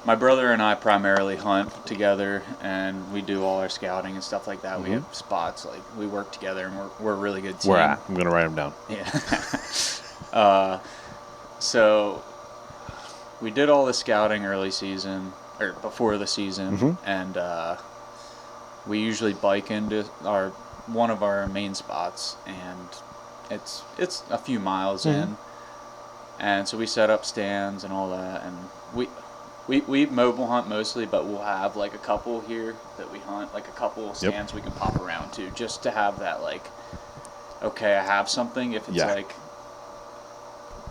My brother and I primarily hunt together, and we do all our scouting and stuff like that. We have spots, like we work together, and we're a really good team. Where at? I'm going to write them down. Yeah. So we did all the scouting early season, or before the season, and we usually bike into one of our main spots, and it's a few miles in, and so we set up stands and all that, and we mobile hunt mostly, but we'll have like a couple here that we hunt, like a couple stands we can pop around to, just to have that like, okay, I have something if it's like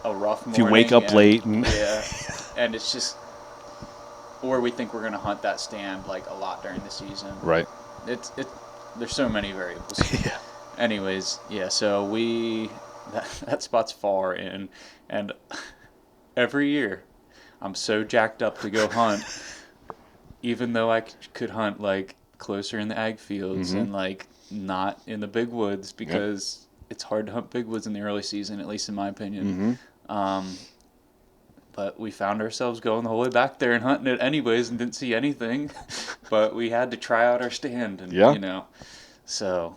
a rough morning. If you wake up late. And it's just, or we think we're going to hunt that stand like a lot during the season. Right. There's so many variables. Anyways, so that spot's far in, and every year I'm so jacked up to go hunt, even though I could hunt like closer in the ag fields and like not in the big woods, because it's hard to hunt big woods in the early season, at least in my opinion. But we found ourselves going the whole way back there and hunting it anyways, and didn't see anything. But we had to try out our stand, and so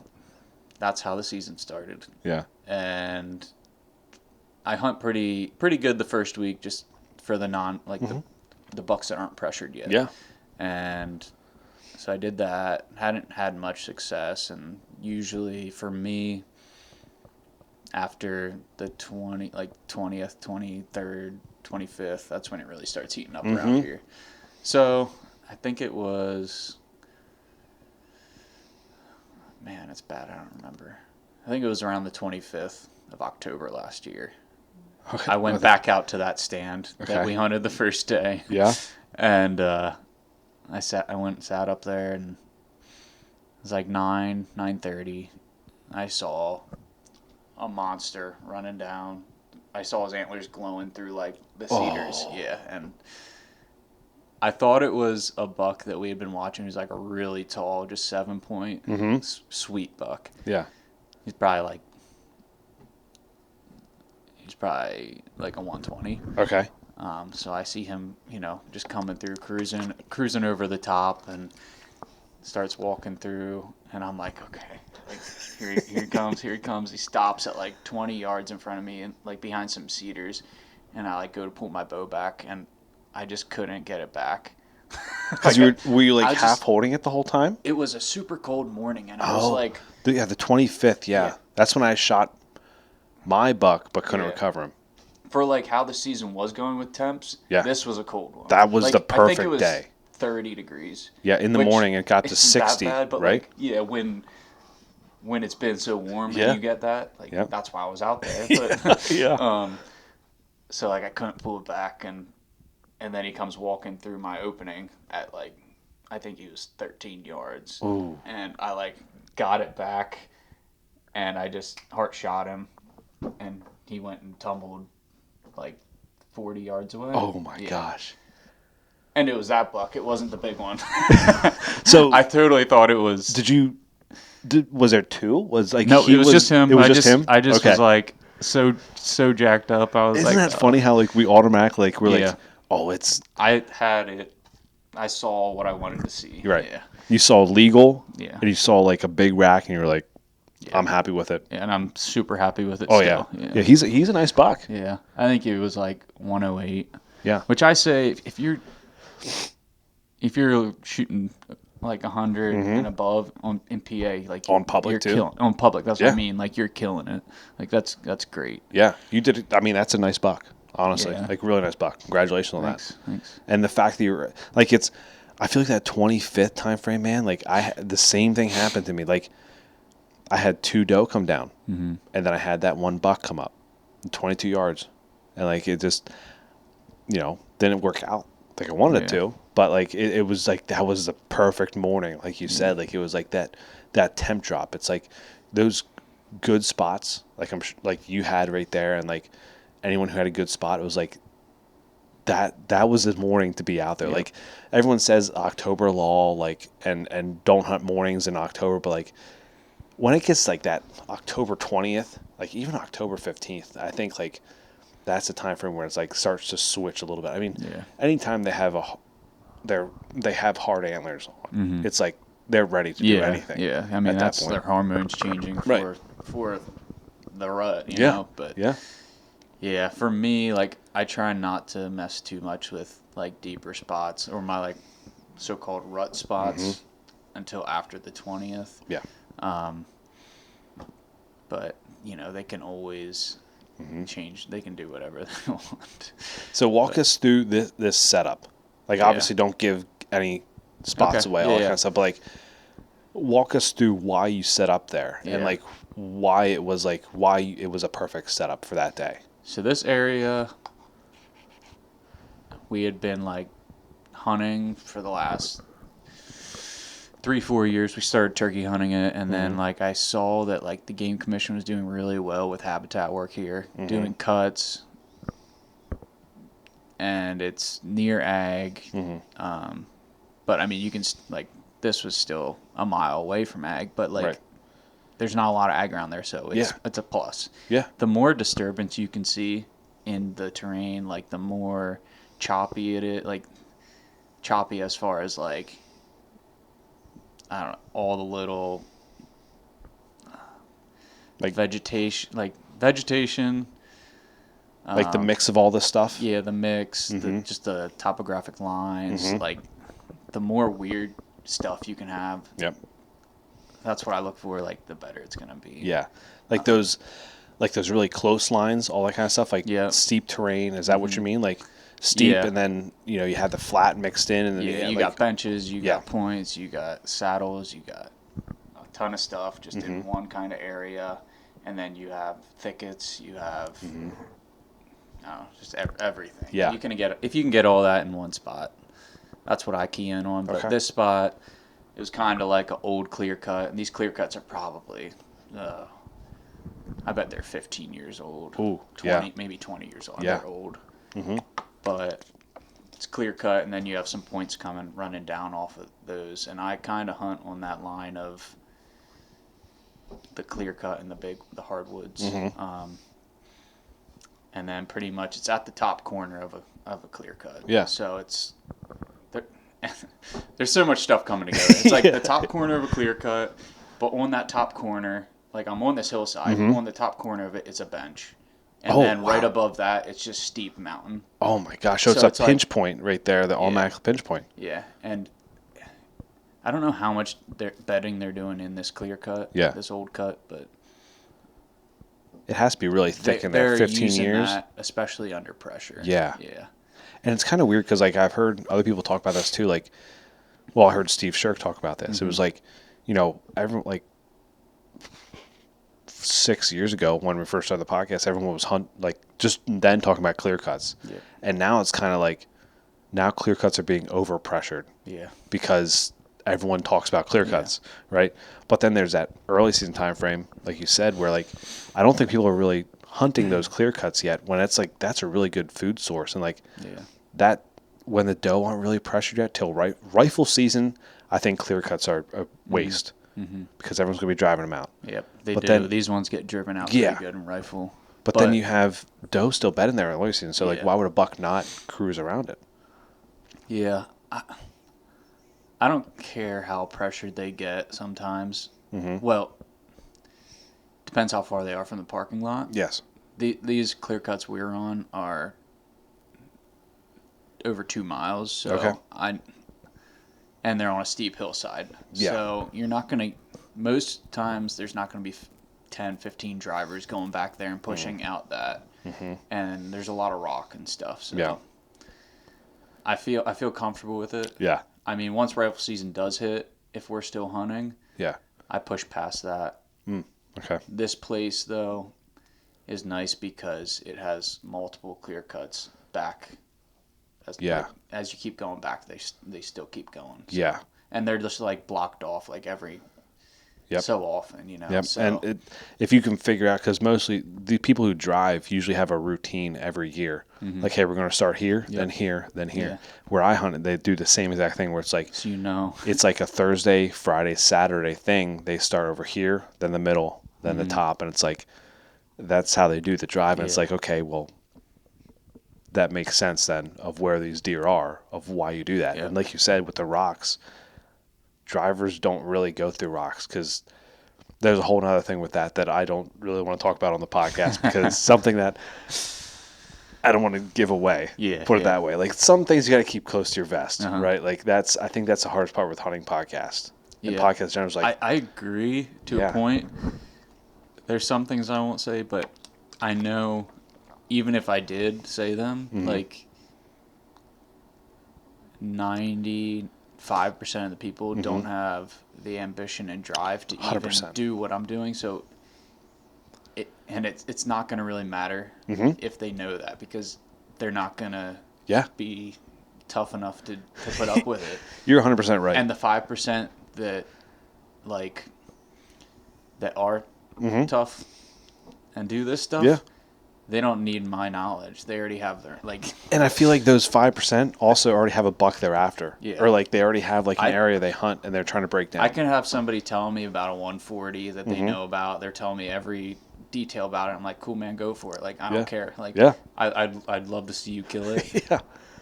that's how the season started. Yeah. And I hunt pretty good the first week, just for the the bucks that aren't pressured yet. Yeah. And so I did that. Hadn't had much success, and usually for me, after the 20th, 23rd, 25th, that's when it really starts heating up around here. So I think it was, man, it's bad. I don't remember. I think it was around the 25th of October last year. Okay. I went back out to that stand that we hunted the first day. Yeah. And I went and sat up there, and it was like 9:30. I saw a monster running down. I saw his antlers glowing through like the cedars. Yeah, and I thought it was a buck that we had been watching. He was like a really tall, just 7-point, sweet buck. Yeah. He's probably like a 120. Okay. So I see him, just coming through, cruising over the top, and starts walking through, and I'm like, okay, like here he comes. He stops at like 20 yards in front of me, and like behind some cedars, and I like go to pull my bow back, and I just couldn't get it back. Because were you like half holding it the whole time? It was a super cold morning, and I was like, the 25th. Yeah, that's when I shot my buck, but couldn't recover him. For like how the season was going with temps, this was a cold one. That was like, the perfect I think it was day. 30 degrees. Yeah, in the morning it got to 60, that bad, but right? Like, yeah, when it's been so warm and you get that, like that's why I was out there. But, yeah. So like I couldn't pull it back, and then he comes walking through my opening at like, I think he was 13 yards. Ooh. And I like got it back, and I just heart shot him, and he went and tumbled like 40 yards away. Oh my gosh. And it was that buck. It wasn't the big one. So I totally thought it was. Was there two? Was like no? It was just him. It was just him. I just was like so jacked up. I was Isn't like, that funny how like we automatically like we're like, oh, it's. I had it. I saw what I wanted to see. You're right. Yeah. You saw legal. Yeah. And you saw like a big rack, and you were like, I'm happy with it. Yeah, and I'm super happy with it. Oh still. Yeah. He's a nice buck. Yeah, I think it was like 108. Yeah. Which I say, if you're shooting like 100 and above in PA, like on public you're too. On public, that's what I mean. Like you're killing it. Like that's great. Yeah, you did it. I mean, that's a nice buck. Honestly, like really nice buck. Congratulations on that. Thanks. And the fact that you're like, I feel like that 25th time frame, man. Like the same thing happened to me. Like I had 2 doe come down, and then I had that 1 buck come up, 22 yards, and like it just, didn't work out like I wanted it to. But like it was like that was the perfect morning, like you said. Like it was like that temp drop. It's like those good spots, like like you had right there, and like anyone who had a good spot, it was like that was the morning to be out there. Like everyone says October lull, like and don't hunt mornings in October, but like when it gets like that October 20th, like even October 15th, I think like that's the time frame where it's like starts to switch a little bit. I mean, anytime they have they have hard antlers on, it's like they're ready to do anything. Yeah, I mean that's their hormones changing for the rut, you know. But yeah, for me, like I try not to mess too much with like deeper spots or my like so-called rut spots until after the 20th. Yeah. But they can always change. They can do whatever they want. So walk us through this setup. Like obviously don't give any spots away, all that kind of stuff. But like walk us through why you set up there and like why it was a perfect setup for that day. So this area, we had been like hunting for the last 3-4 years. We started turkey hunting it, and then like I saw that like the Game Commission was doing really well with habitat work here, doing cuts, and it's near ag. But I mean, you can like this was still a mile away from ag, but like there's not a lot of ag around there, so it's a plus. Yeah. The more disturbance you can see in the terrain, like the more choppy it is, like choppy as far as like I don't know, all the little like vegetation, Like the mix of all this stuff? Yeah, the mix, just the topographic lines, like the more weird stuff you can have. Yep. That's what I look for, like the better it's going to be. Yeah. Like those really close lines, all that kind of stuff, like steep terrain. Is that what you mean? Like steep and then, you know, you have the flat mixed in and then you got benches, you got points, you got saddles, you got a ton of stuff just in one kind of area. And then you have thickets, you have just everything. Yeah. If you can get all that in one spot, that's what I key in on. But this spot, it was kind of like an old clear cut, and these clear cuts are probably, I bet they're 15 years old. Ooh, 20, maybe 20 years old. Yeah. They're old. But it's clear cut, and then you have some points running down off of those. And I kind of hunt on that line of the clear cut and the hardwoods. And then pretty much it's at the top corner of a clear cut. Yeah. So there's so much stuff coming together. It's like the top corner of a clear cut, but on that top corner, like I'm on this hillside, on the top corner of it is a bench. And then right above that, it's just steep mountain. Oh my gosh. So it's a pinch point right there, the automatic pinch point. Yeah. And I don't know how much bedding they're doing in this clear cut, this old cut, but it has to be really thick in there. 15 years, that, especially under pressure. Yeah. Yeah. And it's kind of weird because, like, I've heard other people talk about this too. Like, well, I heard Steve Shirk talk about this. It was like, you know, everyone, like 6 years ago when we first started the podcast, everyone was just then talking about clear cuts. Yeah. And now it's kind of like, now clear cuts are being over pressured. Yeah. Because everyone talks about clear cuts, right? But then there's that early season time frame, like you said, where like I don't think people are really hunting those clear cuts yet. When it's like that's a really good food source, and like that when the doe aren't really pressured yet till rifle season, I think clear cuts are a waste because everyone's gonna be driving them out. Yep, they do. Then, these ones get driven out pretty good in rifle. But then you have doe still bedding there in early season, so like why would a buck not cruise around it? Yeah. I don't care how pressured they get sometimes. Well, depends how far they are from the parking lot. Yes. These clear cuts we're on are over 2 miles. So and they're on a steep hillside. Yeah. So you're not going to, most times there's not going to be 10, 15 drivers going back there and pushing out that. And there's a lot of rock and stuff. So I feel comfortable with it. Yeah. I mean, once rifle season does hit, if we're still hunting, yeah, I push past that. Okay. This place, though, is nice because it has multiple clear cuts back. As you keep going back, they still keep going. So. Yeah. And they're just like blocked off like every so often, you know. Yep. So. And if you can figure out, because mostly the people who drive usually have a routine every year. Like, hey, we're going to start here, then here, then here. Yeah. Where I hunt, they do the same exact thing where it's like, so you know, it's like a Thursday, Friday, Saturday thing. They start over here, then the middle, then the top. And it's like, that's how they do the drive. And it's like, okay, well, that makes sense then of where these deer are, of why you do that. Yeah. And like you said, with the rocks, drivers don't really go through rocks because there's a whole other thing with that I don't really want to talk about on the podcast because something that I don't want to give away. Put it that way. Like some things you got to keep close to your vest, right? Like I think that's the hardest part with hunting podcast. And podcast generally, like I agree to a point. There's some things I won't say, but I know even if I did say them, like 95% of the people don't have the ambition and drive to 100%. even do what I'm doing. So it's not going to really matter if they know that because they're not going to be tough enough to put up with it. You're 100% right. And the 5% that are tough and do this stuff, they don't need my knowledge. They already have their And I feel like those 5% also already have a buck thereafter. Yeah. Or like they already have like an area they hunt and they're trying to break down. I can have somebody tell me about a 140 that they know about. They're telling me every detail about it. I'm like, cool, man, go for it. Like I don't care. Like I'd love to see you kill it.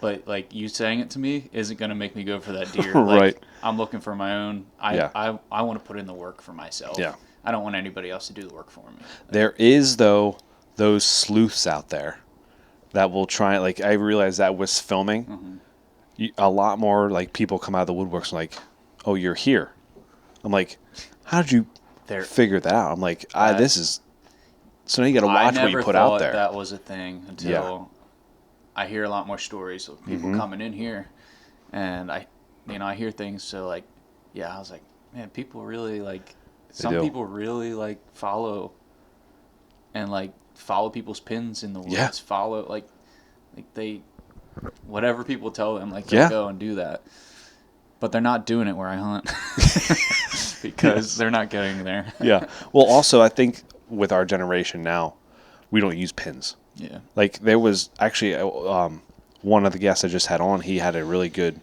But like you saying it to me isn't going to make me go for that deer. Like, right. I'm looking for my own. I want to put in the work for myself. Yeah. I don't want anybody else to do the work for me. There is though those sleuths out there that will try. Like I realized that with filming, a lot more like people come out of the woodworks and like, oh, you're here. I'm like, how did you figure that out? I'm like, this is. So now you got to watch what you put out there. That was a thing until I hear a lot more stories of people coming in here, and I hear things. So like, I was like, man, people really like. Some people really like follow, and like follow people's pins in the woods. Yeah. Follow like they, whatever people tell them, like they go and do that. But they're not doing it where I hunt because they're not getting there. Yeah. Well, also I think with our generation now, we don't use pins. Yeah. Like there was actually one of the guests I just had on. He had a really good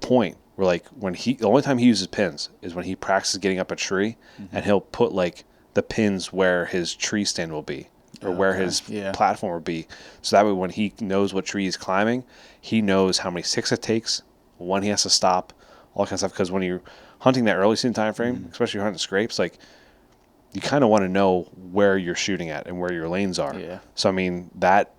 point where like the only time he uses pins is when he practices getting up a tree, and he'll put like the pins where his tree stand will be or where his platform will be. So that way when he knows what tree he's climbing, he knows how many sticks it takes, when he has to stop, all that kind of stuff. Because when you're hunting that early season time frame, especially hunting scrapes, like you kind of want to know where you're shooting at and where your lanes are. Yeah. So I mean that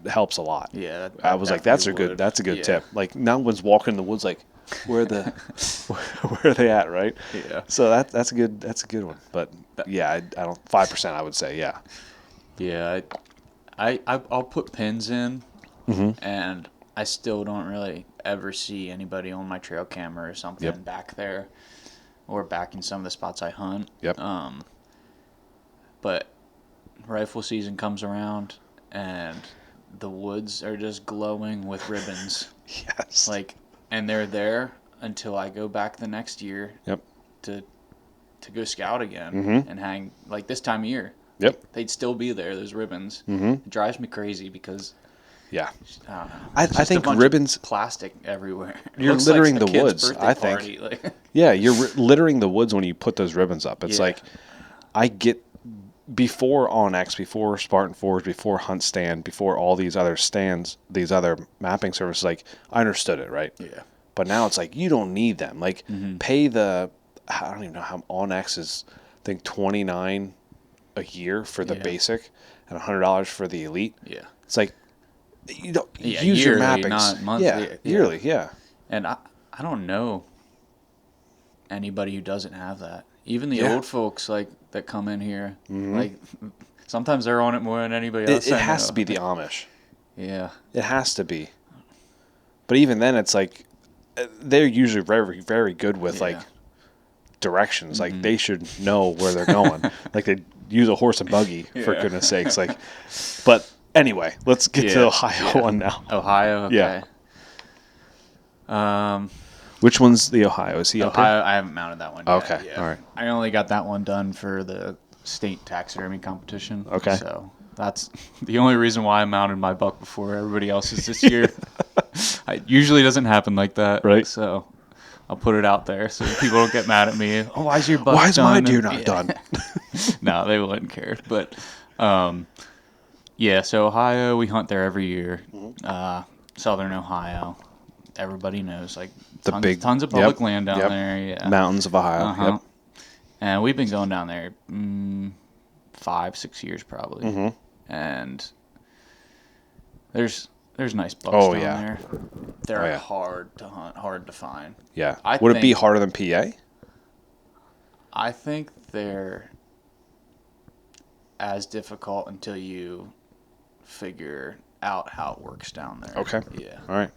helps a lot. Yeah. I was like, that's a good tip. Like no one's walking in the woods like where are they at, right? Yeah. So that's a good one. But I don't 5% I would say, yeah. Yeah. I'll put pins in, and I still don't really ever see anybody on my trail camera or something back there, or back in some of the spots I hunt. Yep. But rifle season comes around, and the woods are just glowing with ribbons. Yes. Like, and they're there until I go back the next year. Yep. To go scout again and hang like this time of year. Yep. They'd still be there. Those ribbons. It drives me crazy because. Yeah. I don't know. I think ribbons. Plastic everywhere. You're littering the woods. I think. Party, like. Yeah, you're littering the woods when you put those ribbons up. It's like, I get. Before OnX, before Spartan Forge, before Hunt Stand, before all these other stands, these other mapping services, like I understood it, right? Yeah. But now it's like you don't need them. Like pay the, I don't even know how OnX is. I think $29 a year for the basic, and $100 for the elite. Yeah. It's like you don't use yearly, your mappings. not monthly. Yeah, yearly. Yeah. And I don't know anybody who doesn't have that. Even the old folks like that come in here, like sometimes they're on it more than anybody else. It has to be the Amish. Yeah, it has to be. But even then, it's like they're usually very, very good with like directions. Like they should know where they're going. Like they use a horse and buggy for goodness sakes. Like, but anyway, let's get to the Ohio one now. Ohio, okay. Yeah. Which one's the Ohio? Is he Ohio? I haven't mounted that one yet. Okay, all right. I only got that one done for the state taxidermy competition. Okay. So that's the only reason why I mounted my buck before everybody else's this year. It usually doesn't happen like that. Right. So I'll put it out there so people don't get mad at me. Oh, why is your buck done? Why is my deer not done? No, they wouldn't care. But, so Ohio, we hunt there every year. Southern Ohio. Everybody knows, like, tons of public land down there. Yeah. Mountains of Ohio. Yep. And we've been going down there 5-6 years probably. And there's nice bucks down there. They're hard to hunt, hard to find. Yeah. Would it be harder than PA? I think they're as difficult until you figure out how it works down there. Okay. Yeah. All right.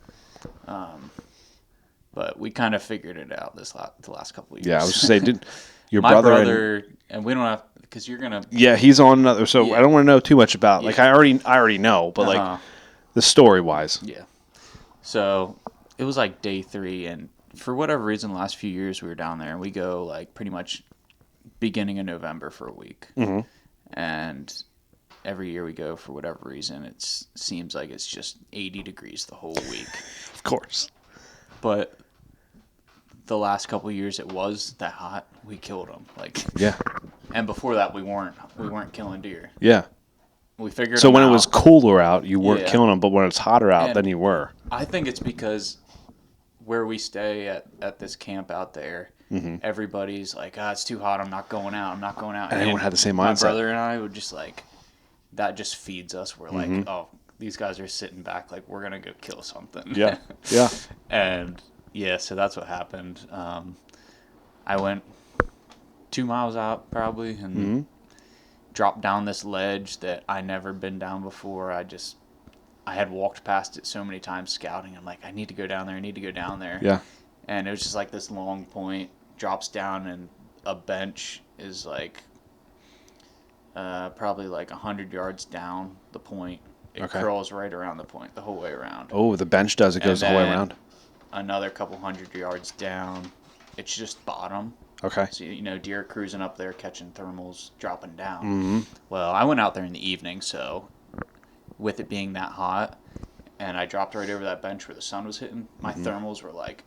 But we kind of figured it out the last couple of years. Yeah, I was just say, did your my brother and we don't have because you're gonna. Yeah, he's on another. So I don't want to know too much about. Like I already know, but like the story wise. Yeah. So it was like day 3, and for whatever reason, the last few years we were down there, and we go like pretty much beginning of November for a week, and every year we go for whatever reason. It seems like it's just 80 degrees the whole week. Of course. But the last couple of years it was that hot. We killed them. And before that we weren't killing deer. Yeah. We figured. So when it was cooler out, you weren't killing them, but when it's hotter out, then you were. I think it's because where we stay at this camp out there, everybody's like, it's too hot. I'm not going out. And everyone had the same mindset. My brother and I would just like, that just feeds us. We're like, these guys are sitting back like we're gonna go kill something. Yeah. Yeah. And yeah, so that's what happened. I went 2 miles out probably and dropped down this ledge that I never been down before. I had walked past it so many times scouting. I'm like, I need to go down there. I need to go down there. Yeah. And it was just like this long point, drops down, and a bench is like probably like 100 yards down the point. It curls right around the point the whole way around. Oh, the bench does. It goes the whole way around. Another couple 100 yards down, it's just bottom. Okay. So, deer cruising up there, catching thermals, dropping down. Well, I went out there in the evening, so with it being that hot, and I dropped right over that bench where the sun was hitting, my thermals were like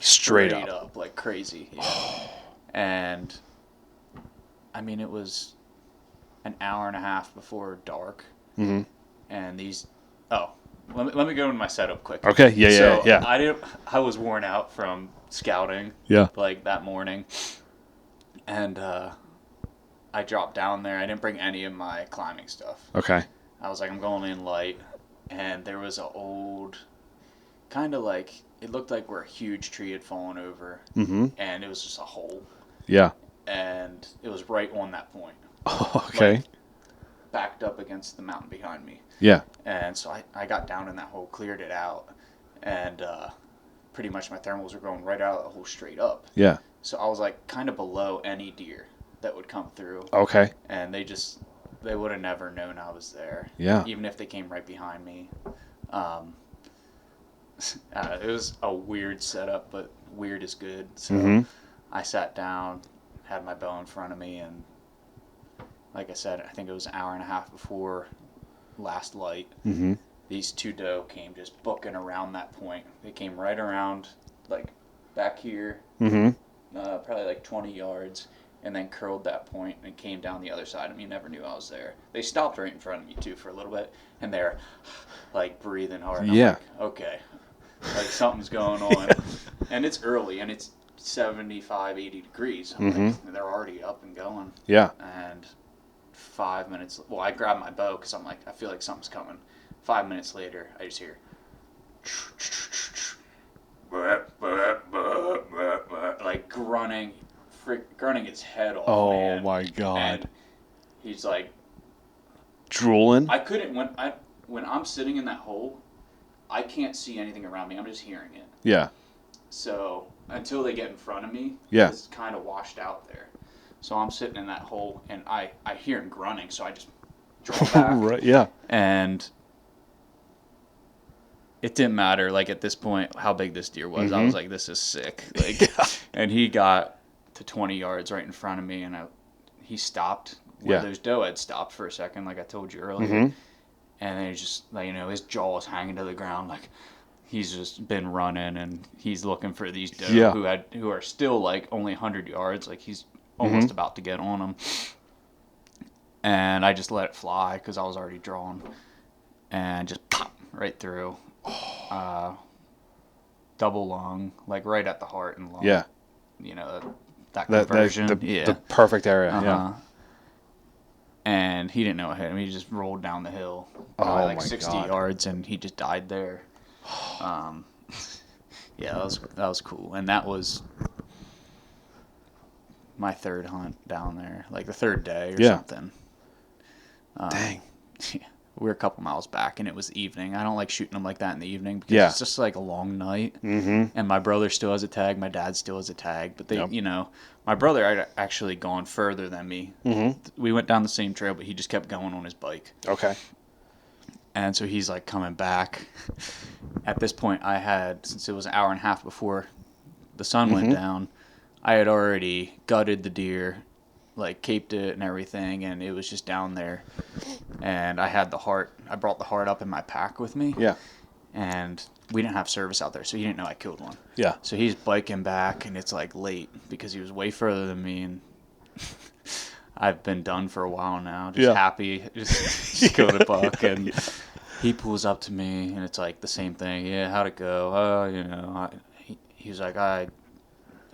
straight up, like crazy. Yeah. And, I mean, it was an hour and a half before dark. And these... Oh, let me go into my setup quick. Okay, yeah. I was worn out from scouting, like that morning, and I dropped down there. I didn't bring any of my climbing stuff. Okay. I was like, I'm going in light, and there was an old, kind of like, it looked like where a huge tree had fallen over, and it was just a hole. Yeah. And it was right on that point. Okay. Like, backed up against the mountain behind me. Yeah. And so I got down in that hole, cleared it out, and pretty much my thermals were going right out of the hole straight up. Yeah. So I was like kind of below any deer that would come through. Okay. And they would have never known I was there. Yeah. Even if they came right behind me. It was a weird setup, but weird is good. So I sat down, had my bow in front of me, and like I said, I think it was an hour and a half before last light. These two doe came just booking around that point. They came right around, like, back here, probably like 20 yards, and then curled that point and came down the other side of me. Never knew I was there. They stopped right in front of me, too, for a little bit, and they're, like, breathing hard. And I'm like, okay, like, something's going on. And it's early, and it's 75, 80 degrees. I'm like, they're already up and going. Yeah. And 5 minutes... Well, I grabbed my bow because I'm like, I feel like something's coming. 5 minutes later, I just hear... like grunting its head off, Oh, my God. And he's like... Drooling? I couldn't... When I'm sitting in that hole, I can't see anything around me. I'm just hearing it. Yeah. So, until they get in front of me, yeah, it's kind of washed out there. So I'm sitting in that hole, and I hear him grunting, so I just draw back. Right, yeah. And it didn't matter, like, at this point, how big this deer was. I was like, this is sick. Like, and he got to 20 yards right in front of me, and he stopped where those doe had stopped for a second, like I told you earlier. And then he just, like, his jaw was hanging to the ground, like, he's just been running, and he's looking for these doe who are still, like, only 100 yards. Like, he's almost about to get on them. And I just let it fly because I was already drawn. And just pop right through. Double lung, like right at the heart and lung. Yeah. That conversion. The perfect area. Yeah. And he didn't know it hit him. He just rolled down the hill, like 60 yards, and he just died there. That was cool. And that was my third hunt down there, like the third day or something. Dang. We were a couple miles back, and it was evening. I don't like shooting them like that in the evening because it's just like a long night. And my brother still has a tag. My dad still has a tag. But they, my brother had actually gone further than me. We went down the same trail, but he just kept going on his bike. Okay. And so he's like coming back. At this point, since it was an hour and a half before the sun went down, I had already gutted the deer, like caped it and everything, and it was just down there. And I had the heart. I brought the heart up in my pack with me. Yeah. And we didn't have service out there, so he didn't know I killed one. Yeah. So he's biking back, and it's like late because he was way further than me, and I've been done for a while now. Just happy, just killed a buck, and he pulls up to me, and it's like the same thing. Yeah, how'd it go? He was like,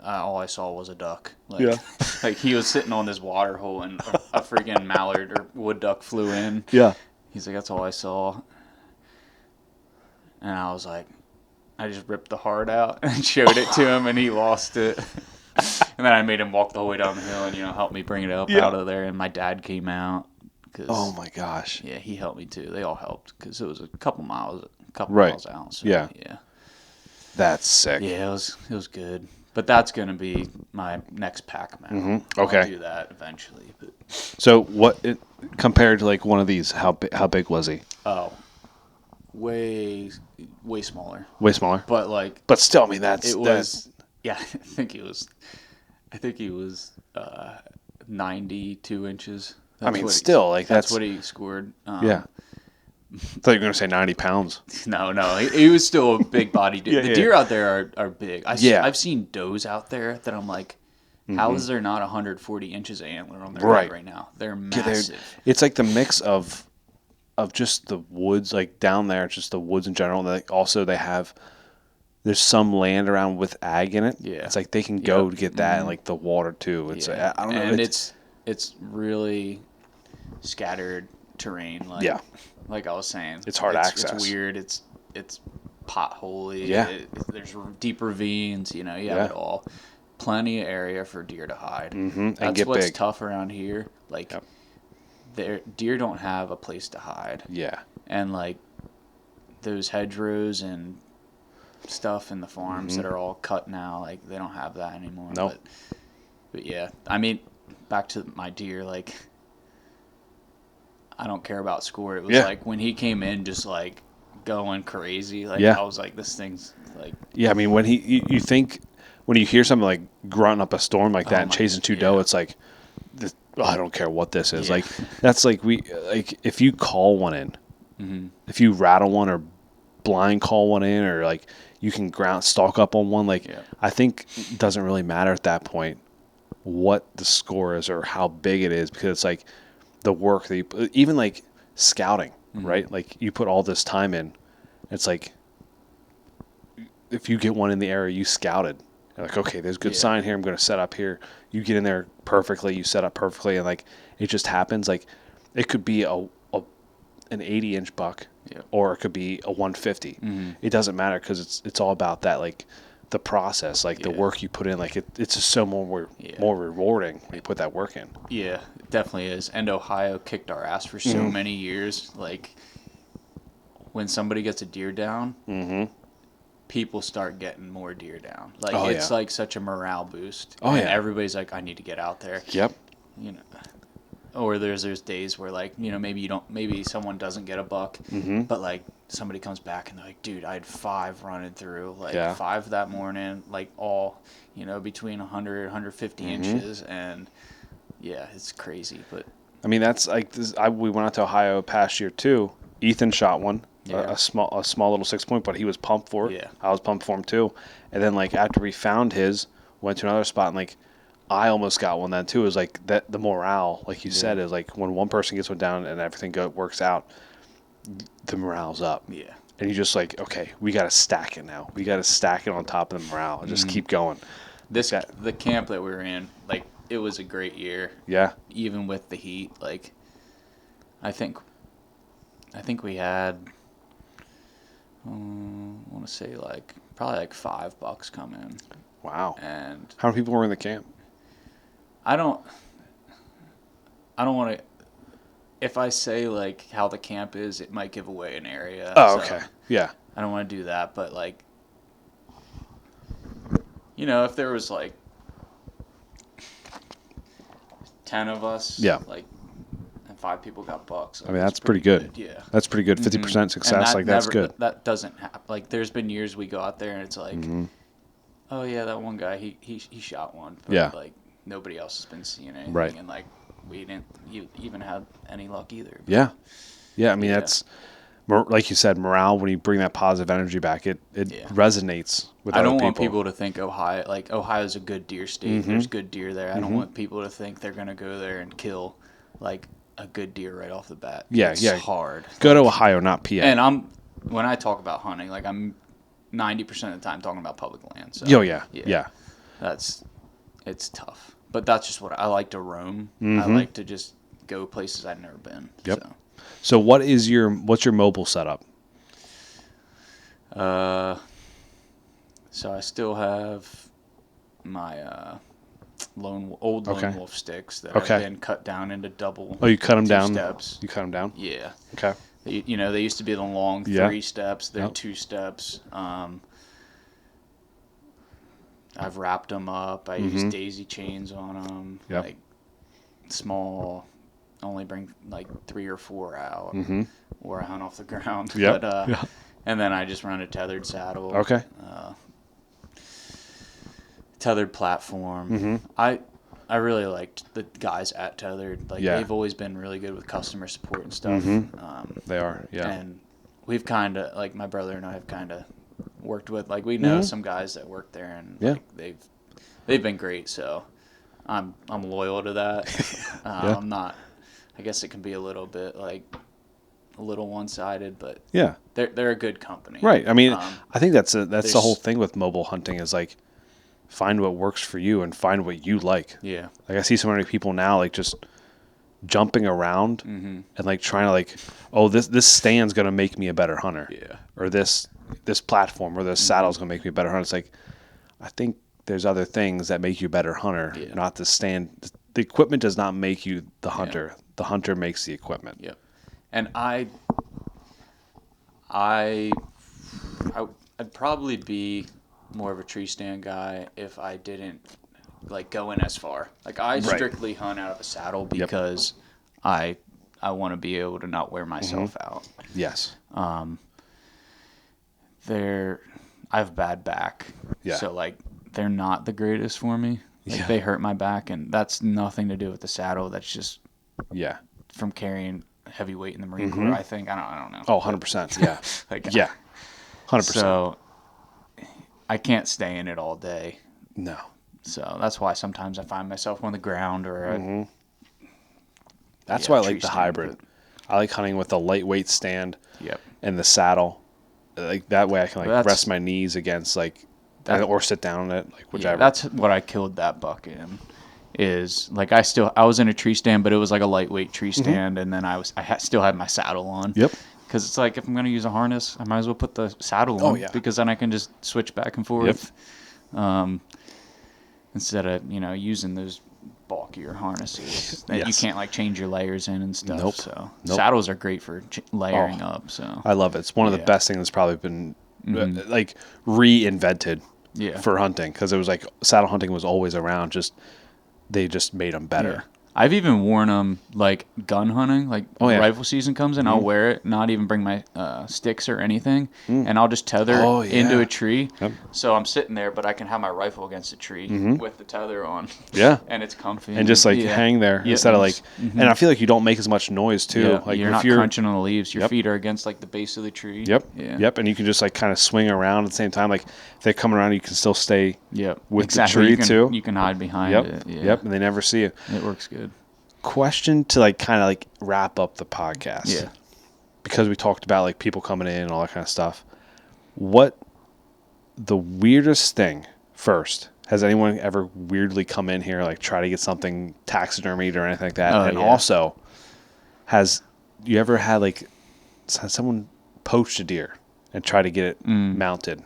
all I saw was a duck. Like, like he was sitting on this water hole, and a freaking mallard or wood duck flew in. Yeah. He's like, that's all I saw. And I was like, I just ripped the heart out and showed it to him, and he lost it. And then I made him walk the whole way down the hill and, help me bring it up out of there. And my dad came out. Oh my gosh. Yeah, he helped me too. They all helped because it was a couple miles Right. miles out. So, Yeah. Yeah. That's sick. Yeah, it was good. But that's going to be my next pack mount. Mm-hmm. Okay. I'll do that eventually. But. So compared to like one of these, how big was he? Oh, way smaller. Way smaller. But still, I mean, yeah, I think he was 92 inches. I mean, still, that's what he scored. Yeah. I thought you were going to say 90 pounds. No, he was still a big body dude. The deer out there are big. I've seen does out there that I'm like, how is there not 140 inches of antler on their head right now? They're massive. It's like the mix of just the woods, like down there, just the woods in general. And also there's some land around with ag in it. Yeah. It's like they can go to get that and like the water too. It's I don't know. And it's really scattered terrain. Like I was saying, it's hard access. It's weird. It's potholey. Yeah. There's deep ravines. You have it all. Plenty of area for deer to hide. Mm-hmm. That's what's tough around here. Like, deer don't have a place to hide. Yeah. And like those hedgerows and stuff in the farms that are all cut now, like they don't have that anymore. Nope. But yeah, I mean, back to my deer, like. I don't care about score. It was like when he came in, just like going crazy. Like I was like, this thing's like. Yeah, I mean, when you think when you hear something like grunting up a storm like that and chasing two doe, it's like, I don't care what this is. Like that's like if you call one in, if you rattle one or blind call one in, or like you can stalk up on one. Like I think it doesn't really matter at that point what the score is or how big it is, because it's like. The work that even like scouting, right? Like you put all this time in. It's like if you get one in the area you scouted, you're like, okay, there's a good sign here. I'm going to set up here. You get in there perfectly. You set up perfectly, and like it just happens. Like it could be an 80-inch buck, or it could be a 150. It doesn't matter because it's all about that, like the process, like the work you put in. Like it's just so more rewarding when you put that work in. Yeah, it definitely is. And Ohio kicked our ass for so many years. Like when somebody gets a deer down, people start getting more deer down. Like it's like such a morale boost. Everybody's like, I need to get out there. Yep. Or there's days where like maybe someone doesn't get a buck, but like somebody comes back and they're like, dude, I had 5 running through, like 5 that morning, like all between 100 150 inches, and it's crazy. But I mean, that's like this. We went out to Ohio past year too. Ethan shot one, a small little 6-point, but he was pumped for it. Yeah. I was pumped for him too. And then like after we found his, went to another spot, and like I almost got one then too. It was like that. The morale, like you said, is like when one person gets one down and everything works out, the morale's up. Yeah. And you just like, okay, we got to stack it now. We got to stack it on top of the morale and just keep going. The camp that we were in, like it was a great year. Yeah. Even with the heat, like I think we had I want to say like probably like 5 bucks come in. Wow. And how many people were in the camp? I don't want to. If I say like how the camp is, it might give away an area. Oh, okay. Yeah. I don't want to do that, but like, if there was like 10 of us, like, and 5 people got bucks. I mean, that's pretty good. Yeah. That's pretty good. 50% success, that's good. That doesn't happen. Like, there's been years we go out there and it's like, oh yeah, that one guy, he shot one. But like nobody else has been seeing anything. Right. And like we didn't even have any luck either. Yeah. Yeah. I mean, that's like you said, morale. When you bring that positive energy back, it resonates with other people. I don't want people to think Ohio's a good deer state. There's good deer there. I don't want people to think they're gonna go there and kill like a good deer right off the bat. Yeah. It's hard. Go to Ohio, not PA. And when I talk about hunting, like I'm 90% of the time talking about public land. So, yeah. It's tough, but that's just what I like to roam. I like to just go places I've never been. Yep. So what's your mobile setup? So I still have my lone wolf sticks that have been cut down into double. Oh, you cut them down? Steps. You cut them down? Yeah. Okay. They used to be the long 3 steps. They're 2 steps. I've wrapped them up. I use daisy chains on them. Yep. Like small, only bring like 3 or 4 out, or I hunt off the ground. Yep. But, and then I just run a tethered saddle. Okay. Tethered platform. I really liked the guys at Tethered. Like they've always been really good with customer support and stuff. They are, yeah. And we've kind of, like my brother and I have kind of worked with, like we know some guys that work there, and like, they've been great. So I'm loyal to that. I'm not. I guess it can be a little bit like a little one-sided, but they're a good company. Right. I mean, I think that's the whole thing with mobile hunting is like find what works for you and find what you like. Yeah. Like I see so many people now like just jumping around and like trying to like, oh, this stand's gonna make me a better hunter. Yeah. Or this platform or this saddle's gonna make me a better hunter. It's like I think there's other things that make you a better hunter, not the stand. The equipment does not make you the hunter. Yeah. The hunter makes the equipment. Yep. And I'd probably be more of a tree stand guy if I didn't like go in as far. Like I strictly hunt out of a saddle because I want to be able to not wear myself out. Yes. I have bad back. Yeah. So like they're not the greatest for me. Like they hurt my back, and that's nothing to do with the saddle. That's just from carrying heavy weight in the Marine Corps, I think. I don't know. Oh, 100%. Yeah. Like, yeah. 100%. So I can't stay in it all day. No. So that's why sometimes I find myself on the ground or that's why I like the hybrid. I like hunting with a lightweight stand and the saddle. Like that way I can like rest my knees against like or sit down on it, like whichever. Yeah, that's what I killed that buck in. Is like I was in a tree stand, but it was like a lightweight tree stand, and then I still had my saddle on. Yep. Because it's like if I'm going to use a harness, I might as well put the saddle on because then I can just switch back and forth. Yep. Instead of using those bulkier harnesses that you can't like change your layers in and stuff. Nope. So saddles are great for layering up. So I love it. It's one of the best things that's probably been like reinvented for hunting, because it was like saddle hunting was always around. They just made them better. Yeah. I've even worn them like gun hunting, like rifle season comes in, I'll wear it, not even bring my sticks or anything, and I'll just tether into a tree. Yep. So I'm sitting there, but I can have my rifle against a tree with the tether on. Yeah. And it's comfy. And just like hang there instead of like, and I feel like you don't make as much noise too. Yeah. Like you're not crunching on the leaves. Your feet are against like the base of the tree. Yep. Yeah. Yep. And you can just like kind of swing around at the same time. Like if they're coming around, you can still stay with the tree too. You can hide behind it. Yeah. Yep. And they never see you. It works good. Question to like kind of like wrap up the podcast. Yeah. Because we talked about like people coming in and all that kind of stuff. What the weirdest thing first? Has anyone ever weirdly come in here, like try to get something taxidermied or anything like that? Also, has you ever had like someone poached a deer and try to get it mounted,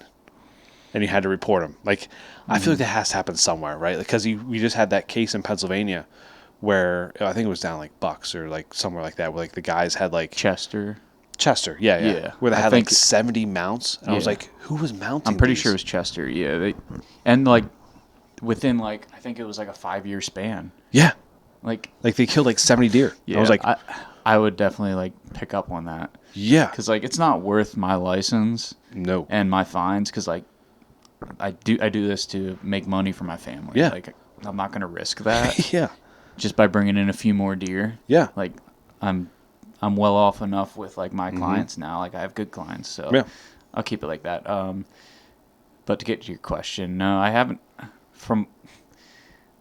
and you had to report them? Like, I feel like that has to happen somewhere, right? Because we just had that case in Pennsylvania where I think it was down like Bucks or like somewhere like that, where like the guys had like Chester, yeah. Where they had like 70 mounts, and I was like, who was mounting? I'm pretty sure it was Chester. Yeah, and like within like I think it was like a 5-year span. Yeah, like they killed like 70 deer. Yeah, I was like, I would definitely like pick up on that. Yeah, because like it's not worth my license. No, and my fines, because like I do this to make money for my family. Yeah, like I'm not gonna risk that. Yeah. Just by bringing in a few more deer. Yeah. Like I'm well off enough with like my clients now. Like I have good clients, so I'll keep it like that. But to get to your question, no, I haven't.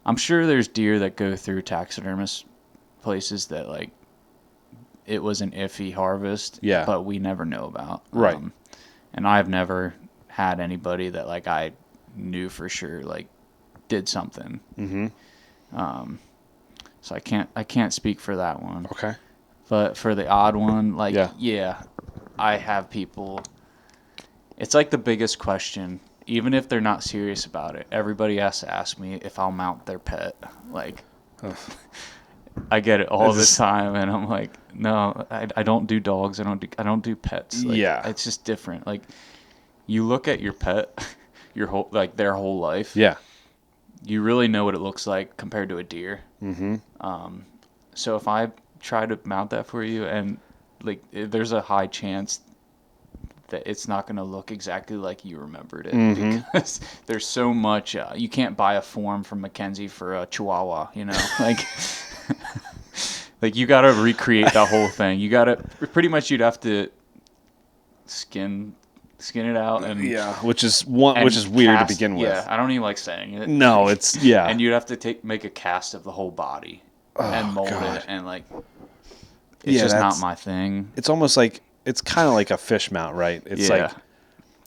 I'm sure there's deer that go through taxidermist places that like it was an iffy harvest. Yeah. But we never know about. Right. And I've never had anybody that like I knew for sure like did something. So I can't speak for that one. Okay. But for the odd one, like I have people. It's like the biggest question. Even if they're not serious about it, everybody has to ask me if I'll mount their pet. Like, I get it all the time, and I'm like, no, I don't do dogs. I don't do pets. Like, Yeah. it's just different. Like, you look at your pet, their whole life. Yeah. You really know what it looks like compared to a deer. Mm-hmm. So if I try to mount that for you, and like, there's a high chance that it's not going to look exactly like you remembered it, because there's so much. You can't buy a form from Mackenzie for a Chihuahua, like. Like, you got to recreate that whole thing. You got to pretty much, you'd have to skin it out, and which is weird to begin with. Yeah, I don't even like saying it. No, it's and you'd have to make a cast of the whole body and mold it, and like, it's just not my thing. It's almost like, it's kind of like a fish mount, right? It's like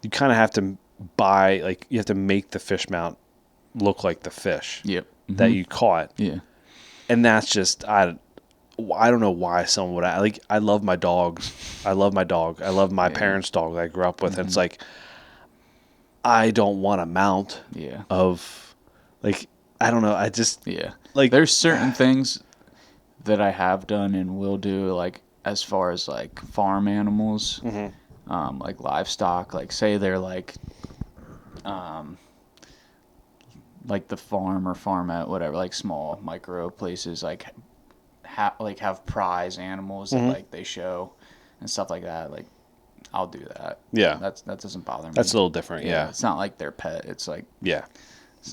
you kind of have to buy, like, you have to make the fish mount look like the fish that you caught. Yeah. And that's just, I don't know why someone would, like, I love my dogs. I love my dog. I love my parents' dog that I grew up with. And it's like, I don't want a mount of, like, I don't know. I just, like, there's certain things that I have done and will do, like, as far as like farm animals, like livestock, like say they're like the farm or farmette, whatever, like small micro places, like have prize animals that like they show and stuff like that. Like, I'll do that. Yeah, that doesn't bother me. That's a little different. Yeah, it's not like their pet. It's like I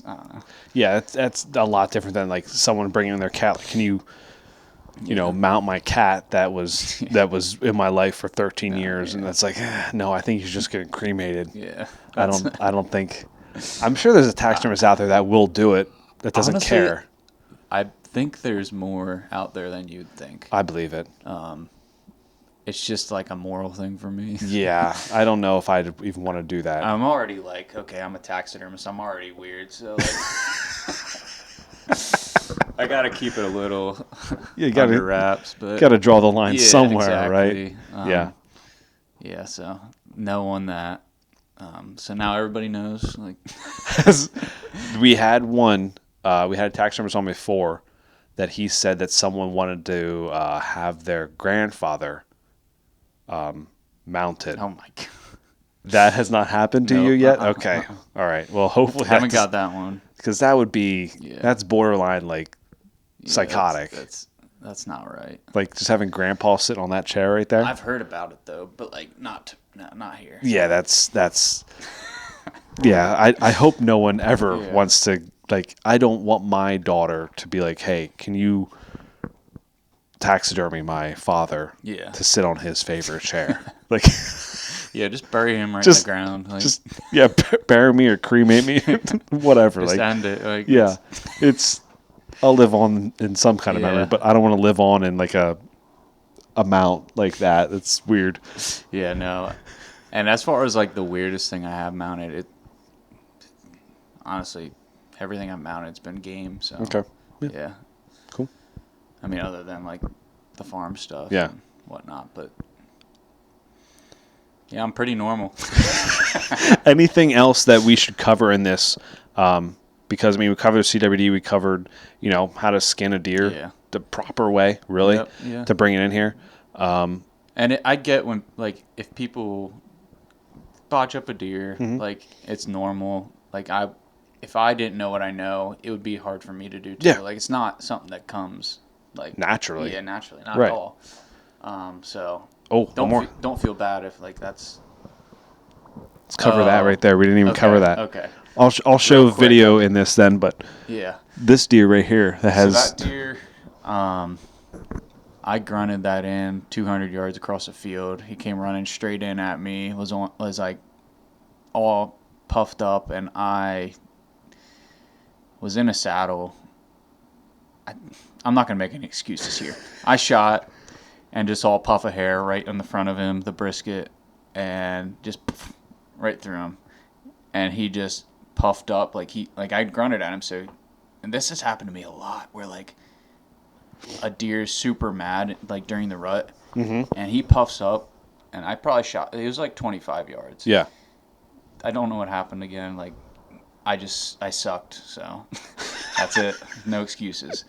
don't know. Yeah, that's a lot different than like someone bringing their cat. Like, can you mount my cat that was in my life for 13 years, and that's like, no, I think he's just getting cremated. Yeah, I don't think. I'm sure there's a taxidermist out there that will do it, that doesn't honestly care. I think there's more out there than you'd think. I believe it. It's just like a moral thing for me. Yeah, I don't know if I'd even want to do that. I'm already like, okay, I'm a taxidermist. I'm already weird, so like, I gotta keep it a little under wraps. But gotta draw the line somewhere, exactly. Right? Yeah. So no on that. So now everybody knows. Like, we had one. We had a taxidermist on before that he said that someone wanted to have their grandfather mounted. Oh my god. That has not happened to you yet? Okay. All right. Well, hopefully I haven't got that one. Because that would be that's borderline like psychotic. That's not right. Like just having grandpa sitting on that chair right there. I've heard about it though, but like not here. Yeah, that's yeah, I hope no one ever wants to, like, I don't want my daughter to be like, hey, can you taxidermy my father to sit on his favorite chair? Like, yeah, just bury him right in the ground. Like, bury me or cremate me, whatever. Just like, end it. Like, it's I'll live on in some kind of memory, but I don't want to live on in like a mount like that. It's weird. Yeah, no. And as far as like the weirdest thing I have mounted, it honestly, everything I've mounted's been game. So okay, yeah, cool. I mean, other than like the farm stuff, and whatnot, but yeah, I'm pretty normal. Anything else that we should cover in this? Because I mean, we covered CWD, we covered how to skin a deer the proper way, really, to bring it in here. And I get when, like, if people botch up a deer, like, it's normal. Like, if I didn't know what I know, it would be hard for me to do too. Yeah. Like, it's not something that comes like naturally. Yeah, naturally, not at all. So don't feel bad if like that's. Let's cover that right there. We didn't even cover that. Okay. I'll show video in this then, but this deer right here that has that deer. I grunted that in 200 yards across the field. He came running straight in at me. Was like all puffed up, and I was in a saddle. I'm not gonna make any excuses here. I shot and just all puff of hair right in the front of him, the brisket, and just right through him, and he just puffed up like I grunted at him. So, and this has happened to me a lot, where like a deer's super mad like during the rut, and he puffs up, and I probably shot. It was like 25 yards. Yeah. I don't know what happened again. Like, I sucked. So that's it. No excuses.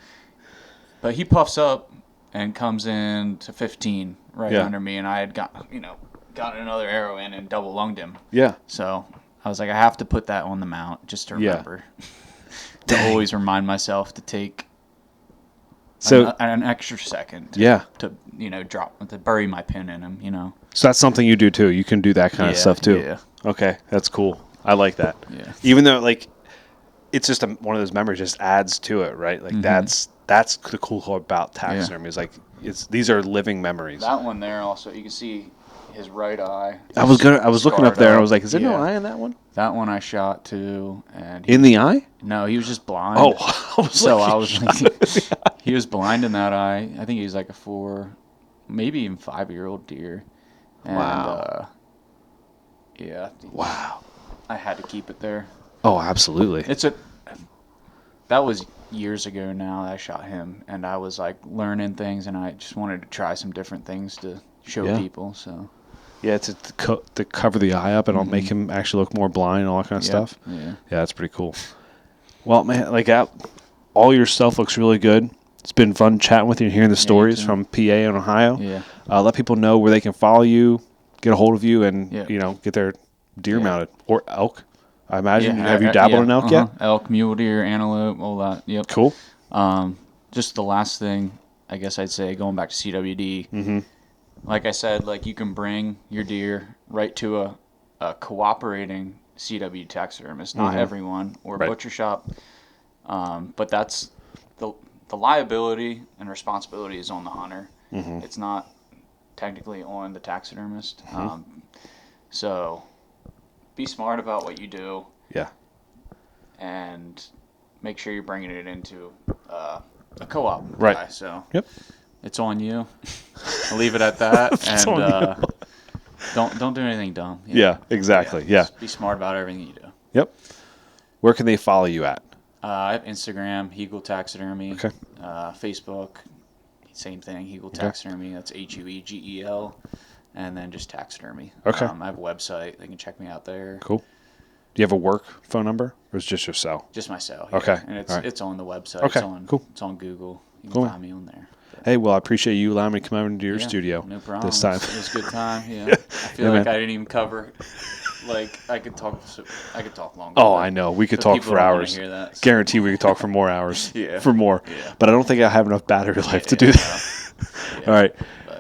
But he puffs up and comes in to 15 right under me, and I had gotten another arrow in and double lunged him. Yeah. So I was like, I have to put that on the mount just to remember. To always remind myself to take an extra second to drop, to bury my pin in him, So that's something you do too. You can do that kind of stuff too. Yeah. Okay, that's cool. I like that. Yeah. Even though like it's just one of those memories just adds to it, right? Like that's the cool part about taxidermy is like these are living memories. That one there also, you can see his right eye. I was looking up there and I was like, is there no eye in that one? That one I shot too, and in the eye? No, he was just blind. Oh, I was like, he was blind in that eye. I think he was like a 4, maybe even 5-year-old deer. And, wow. Yeah. Wow. I had to keep it there. Oh, absolutely. That was years ago now that I shot him, and I was like learning things, and I just wanted to try some different things to show people. So. Yeah, to cover the eye up and I'll make him actually look more blind and all that kind of stuff. Yeah, that's pretty cool. Well, man, like all your stuff looks really good. It's been fun chatting with you and hearing the stories from PA and Ohio. Yeah. Let people know where they can follow you, get a hold of you, and get their deer mounted or elk. I imagine. Have you dabbled in elk yet? Elk, mule deer, antelope, all that. Yep. Cool. Just the last thing, I guess I'd say, going back to CWD. Mm-hmm. Like I said, like you can bring your deer right to a cooperating CW taxidermist. Not everyone, or butcher shop. But that's the liability and responsibility is on the hunter. Mm-hmm. It's not technically on the taxidermist. Mm-hmm. So be smart about what you do. Yeah. And make sure you're bringing it into a co-op. Right. Guy, so. Yep. It's on you. I'll leave it at that. And don't do anything dumb. Yeah, exactly. Yeah. Just be smart about everything you do. Yep. Where can they follow you at? I have Instagram, Huegel Taxidemry. Okay. Facebook, same thing, Huegel Taxidemry. That's Huegel. And then just taxidermy. Okay. I have a website. They can check me out there. Cool. Do you have a work phone number or is it just your cell? Just my cell. Yeah. Okay. And it's on the website. Okay. Cool. It's on Google. You can find me on there. Hey, well, I appreciate you allowing me to come over into your studio. No problem. This time. It was a good time. Yeah. I feel like I didn't even cover. Like I could talk longer. Oh, I know. We could talk for hours. Hear that, so. Guarantee we could talk for more hours. Yeah. For more. Yeah. But I don't think I have enough battery life to do that. Yeah. All right.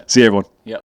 See you, everyone. Yep.